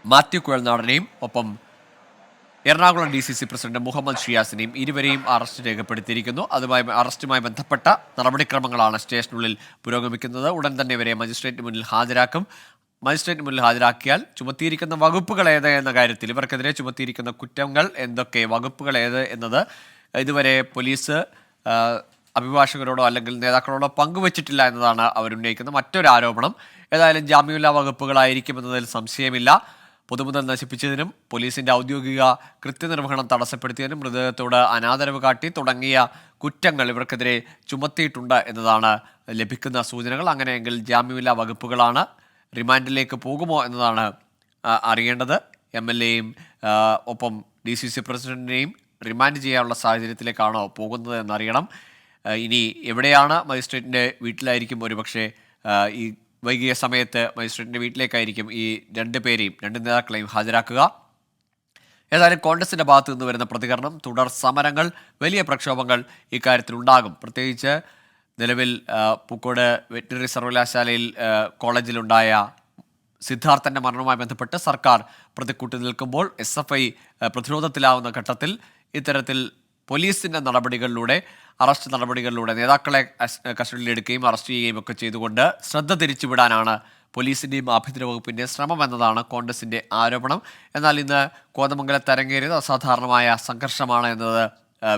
മാത്യു കുഴൽനാടനെയും ഒപ്പം എറണാകുളം DCC പ്രസിഡന്റ് മുഹമ്മദ് ഷിയാസിനെയും ഇരുവരെയും അറസ്റ്റ് രേഖപ്പെടുത്തിയിരിക്കുന്നു. അറസ്റ്റുമായി ബന്ധപ്പെട്ട നടപടിക്രമങ്ങളാണ് സ്റ്റേഷനുള്ളിൽ പുരോഗമിക്കുന്നത്. ഉടൻ തന്നെ ഇവരെ മജിസ്ട്രേറ്റിന് മുന്നിൽ ഹാജരാക്കും. മജിസ്ട്രേറ്റിന് മുന്നിൽ ഹാജരാക്കിയാൽ ചുമത്തിയിരിക്കുന്ന വകുപ്പുകൾ ഏത് എന്ന കാര്യത്തിൽ, ഇവർക്കെതിരെ ചുമത്തിയിരിക്കുന്ന കുറ്റങ്ങൾ എന്തൊക്കെ, വകുപ്പുകൾ ഏത് എന്നത് ഇതുവരെ പോലീസ് അഭിഭാഷകരോടോ അല്ലെങ്കിൽ നേതാക്കളോടോ പങ്കുവച്ചിട്ടില്ല എന്നതാണ് അവരുന്നയിക്കുന്ന മറ്റൊരു ആരോപണം. ഏതായാലും ജാമ്യമില്ലാ വകുപ്പുകളായിരിക്കുമെന്നതിൽ സംശയമില്ല. പൊതുമുതൽ നശിപ്പിച്ചതിനും പോലീസിന്റെ ഔദ്യോഗിക കൃത്യനിർവഹണം തടസ്സപ്പെടുത്തിയതിനും മൃതദേഹത്തോട് അനാദരവ് കാട്ടി തുടങ്ങിയ കുറ്റങ്ങൾ ഇവർക്കെതിരെ ചുമത്തിയിട്ടുണ്ട് എന്നതാണ് ലഭിക്കുന്ന സൂചനകൾ. അങ്ങനെയെങ്കിൽ ജാമ്യമില്ലാ വകുപ്പുകളാണ്. റിമാൻഡിലേക്ക് പോകുമോ എന്നതാണ് അറിയേണ്ടത്. MLA-യും ഒപ്പം DCC പ്രസിഡന്റിനെയും റിമാൻഡ് ചെയ്യാനുള്ള സാഹചര്യത്തിലേക്കാണോ പോകുന്നത് എന്നറിയണം. ഇനി എവിടെയാണ്? മജിസ്ട്രേറ്റിൻ്റെ വീട്ടിലായിരിക്കും ഒരുപക്ഷെ. ഈ വൈകിയ സമയത്ത് മജിസ്ട്രേറ്റിൻ്റെ വീട്ടിലേക്കായിരിക്കും ഈ രണ്ട് നേതാക്കളെയും ഹാജരാക്കുക. ഏതായാലും കോൺഗ്രസിൻ്റെ ഭാഗത്തു നിന്ന് വരുന്ന പ്രതികരണം, തുടർ സമരങ്ങൾ, വലിയ പ്രക്ഷോഭങ്ങൾ ഇക്കാര്യത്തിലുണ്ടാകും. പ്രത്യേകിച്ച് നിലവിൽ പൂക്കോട് വെറ്റിനറി സർവകലാശാലയിൽ കോളേജിലുണ്ടായ സിദ്ധാർത്ഥൻ്റെ മരണവുമായി ബന്ധപ്പെട്ട് സർക്കാർ പ്രതിക്കൂട്ടി നിൽക്കുമ്പോൾ SFI പ്രതിരോധത്തിലാവുന്ന ഘട്ടത്തിൽ ഇത്തരത്തിൽ പോലീസിൻ്റെ നടപടികളിലൂടെ, അറസ്റ്റ് നടപടികളിലൂടെ നേതാക്കളെ കസ്റ്റഡിയിലെടുക്കുകയും അറസ്റ്റ് ചെയ്യുകയും ഒക്കെ ചെയ്തുകൊണ്ട് ശ്രദ്ധ തിരിച്ചുവിടാനാണ് പോലീസിൻ്റെയും ആഭ്യന്തര വകുപ്പിൻ്റെ ശ്രമം എന്നതാണ് കോൺഗ്രസിൻ്റെ ആരോപണം. എന്നാൽ ഇന്ന് കോതമംഗലത്ത് അരങ്ങേറിയത് അസാധാരണമായ സംഘർഷമാണ് എന്നത്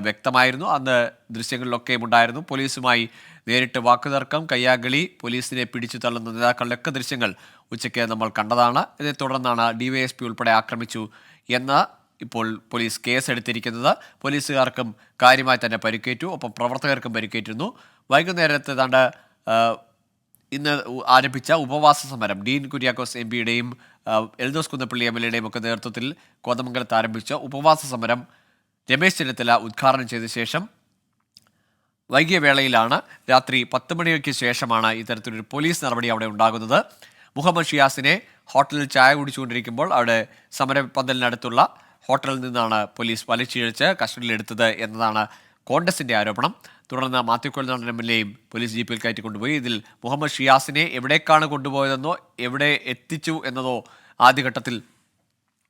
വ്യക്തമായിരുന്നു. അന്ന് ദൃശ്യങ്ങളിലൊക്കെയും ഉണ്ടായിരുന്നു. പോലീസുമായി നേരിട്ട് വാക്കുതർക്കം, കയ്യാങ്കളി, പോലീസിനെ പിടിച്ചു തള്ളുന്ന നേതാക്കളുടെയൊക്കെ ദൃശ്യങ്ങൾ ഉച്ചയ്ക്ക് നമ്മൾ കണ്ടതാണ്. ഇതേ തുടർന്നാണ് DYSP ഉൾപ്പെടെ ആക്രമിച്ചു എന്ന് ഇപ്പോൾ പോലീസ് കേസെടുത്തിരിക്കുന്നത്. പോലീസുകാർക്കും കാര്യമായി തന്നെ പരിക്കേറ്റു, ഒപ്പം പ്രവർത്തകർക്കും പരിക്കേറ്റിരുന്നു. വൈകുന്നേരത്തെ ഏതാണ്ട് ഇന്ന് ആരംഭിച്ച ഉപവാസ സമരം ഡീൻ കുര്യാക്കോസ് MPയുടെയും എൽദോസ് കുന്നപ്പള്ളി MLAയുടെയും ഒക്കെ നേതൃത്വത്തിൽ കോതമംഗലത്ത് ആരംഭിച്ച ഉപവാസ സമരം രമേശ് ചെന്നിത്തല ഉദ്ഘാടനം ചെയ്ത ശേഷം വൈകിയ വേളയിലാണ്, രാത്രി 10 മണിക്ക് ശേഷമാണ് ഇത്തരത്തിലൊരു പോലീസ് നടപടി അവിടെ ഉണ്ടാകുന്നത്. മുഹമ്മദ് ഷിയാസിനെ ഹോട്ടലിൽ ചായ കുടിച്ചുകൊണ്ടിരിക്കുമ്പോൾ അവിടെ സമരപന്തലിനടുത്തുള്ള ഹോട്ടലിൽ നിന്നാണ് പോലീസ് വലിച്ചിഴച്ച് കസ്റ്റഡിയിലെടുത്തത് എന്നതാണ് കോൺഗ്രസിന്റെ ആരോപണം. തുടർന്ന് മാത്യു കൊല്ലനാടൻ MLAയും പോലീസ് ജീപ്പിൽ കയറ്റിക്കൊണ്ടുപോയി. ഇതിൽ മുഹമ്മദ് ഷിയാസിനെ എവിടേക്കാണ് കൊണ്ടുപോയതെന്നോ എവിടെ എത്തിച്ചു എന്നതോ ആദ്യഘട്ടത്തിൽ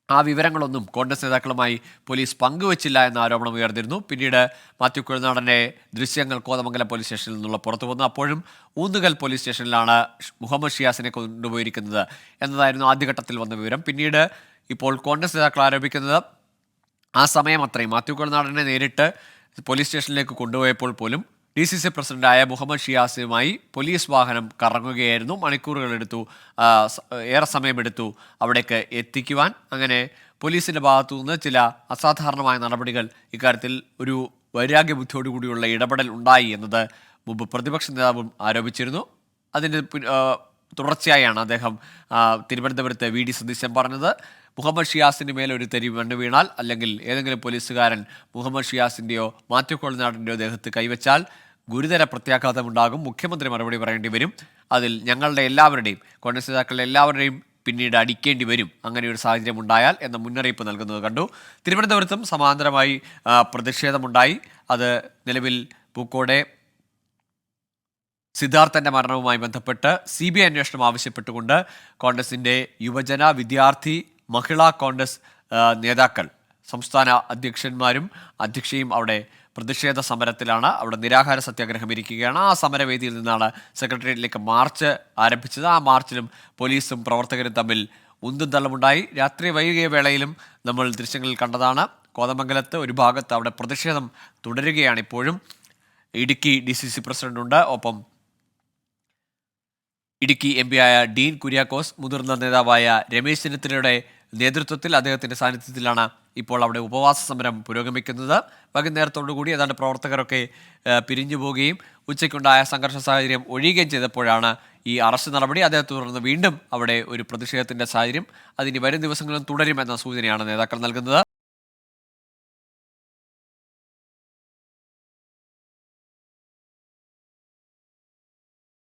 ആ വിവരങ്ങളൊന്നും കോൺഗ്രസ് നേതാക്കളുമായി പോലീസ് പങ്കുവച്ചില്ല എന്ന ആരോപണം ഉയർന്നിരുന്നു. പിന്നീട് മാത്യു കൊല്ലനാടൻ്റെ ദൃശ്യങ്ങൾ കോതമംഗലം പോലീസ് സ്റ്റേഷനിൽ നിന്നുള്ള പുറത്തു വന്നു. അപ്പോഴും ഊന്നുകൽ പോലീസ് സ്റ്റേഷനിലാണ് മുഹമ്മദ് ഷിയാസിനെ കൊണ്ടുപോയിരിക്കുന്നത് എന്നതായിരുന്നു ആദ്യഘട്ടത്തിൽ വന്ന വിവരം. പിന്നീട് ഇപ്പോൾ കോൺഗ്രസ് നേതാക്കൾ ആരോപിക്കുന്നത് ആ സമയം അത്രയും മാത്യു കൊല്ലനാടനെ നേരിട്ട് പോലീസ് സ്റ്റേഷനിലേക്ക് കൊണ്ടുപോയപ്പോൾ പോലും DCC പ്രസിഡന്റായ മുഹമ്മദ് ഷിയാസുമായി പോലീസ് വാഹനം കറങ്ങുകയായിരുന്നു. മണിക്കൂറുകളെടുത്തു, ഏറെ സമയമെടുത്തു അവിടേക്ക് എത്തിക്കുവാൻ. അങ്ങനെ പോലീസിൻ്റെ ഭാഗത്തു നിന്ന് ചില അസാധാരണമായ നടപടികൾ, ഇക്കാര്യത്തിൽ ഒരു വൈരാഗ്യബുദ്ധിയോടുകൂടിയുള്ള ഇടപെടൽ ഉണ്ടായി എന്നത് മുമ്പ് പ്രതിപക്ഷ നേതാവും ആരോപിച്ചിരുന്നു. അതിൻ്റെ തുടർച്ചയായാണ് അദ്ദേഹം തിരുവനന്തപുരത്ത് VD സതീശൻ പറഞ്ഞത്, മുഹമ്മദ് ഷിയാസിന് മേലെ ഒരു തരി മണ്ണ് വീണാൽ, അല്ലെങ്കിൽ ഏതെങ്കിലും പോലീസുകാരൻ മുഹമ്മദ് ഷിയാസിൻ്റെയോ മാത്യു കൊല്ലനാടൻ്റെയോ ദേഹത്ത് കൈവച്ചാൽ ഗുരുതര പ്രത്യാഘാതമുണ്ടാകും, മുഖ്യമന്ത്രി മറുപടി പറയേണ്ടി വരും. അതിൽ ഞങ്ങളുടെ എല്ലാവരുടെയും, കോൺഗ്രസ് നേതാക്കളുടെ എല്ലാവരുടെയും പിന്നീട് അടിക്കേണ്ടി വരും അങ്ങനെ ഒരു സാഹചര്യം ഉണ്ടായാൽ എന്ന മുന്നറിയിപ്പ് നൽകുന്നത് കണ്ടു. തിരുവനന്തപുരത്തും സമാന്തരമായി പ്രതിഷേധമുണ്ടായി. അത് നിലവിൽ പൂക്കോടെ സിദ്ധാർത്ഥൻ്റെ മരണവുമായി ബന്ധപ്പെട്ട് CBI അന്വേഷണം ആവശ്യപ്പെട്ടുകൊണ്ട് കോൺഗ്രസിൻ്റെ യുവജന, വിദ്യാർത്ഥി, മഹിളാ കോൺഗ്രസ് നേതാക്കൾ, സംസ്ഥാന അധ്യക്ഷന്മാരും അധ്യക്ഷയും അവിടെ പ്രതിഷേധ സമരത്തിലാണ്. അവിടെ നിരാഹാര സത്യാഗ്രഹം ഇരിക്കുകയാണ്. ആ സമരവേദിയിൽ നിന്നാണ് സെക്രട്ടേറിയറ്റിലേക്ക് മാർച്ച് ആരംഭിച്ചത്. ആ മാർച്ചിലും പോലീസും പ്രവർത്തകരും തമ്മിൽ ഉന്തും തള്ളുമുണ്ടായി. രാത്രി വൈകിയ വേളയിലും നമ്മൾ ദൃശ്യങ്ങളിൽ കണ്ടതാണ്. കോതമംഗലത്ത് ഒരു ഭാഗത്ത് അവിടെ പ്രതിഷേധം തുടരുകയാണ് ഇപ്പോഴും. ഇടുക്കി DCC പ്രസിഡന്റുണ്ട്, ഒപ്പം ഇടുക്കി MPയായ ഡീൻ കുര്യാക്കോസ്, മുതിർന്ന നേതാവായ രമേശ് ചെന്നിത്തലയുടെ നേതൃത്വത്തിൽ, അദ്ദേഹത്തിൻ്റെ സാന്നിധ്യത്തിലാണ് ഇപ്പോൾ അവിടെ ഉപവാസ സമരം പുരോഗമിക്കുന്നത്. വൈകുന്നേരത്തോടുകൂടി ഏതാണ്ട് പ്രവർത്തകരൊക്കെ പിരിഞ്ഞു പോവുകയും ഉച്ചയ്ക്കുണ്ടായ സംഘർഷ സാഹചര്യം ഒഴിയുകയും ചെയ്തപ്പോഴാണ് ഈ അറസ്റ്റ് നടപടി. അദ്ദേഹത്തെ തുടർന്ന് വീണ്ടും അവിടെ ഒരു പ്രതിഷേധത്തിൻ്റെ സാഹചര്യം. അതിന് വരും ദിവസങ്ങളിലും തുടരുമെന്ന സൂചനയാണ് നേതാക്കൾ നൽകുന്നത്.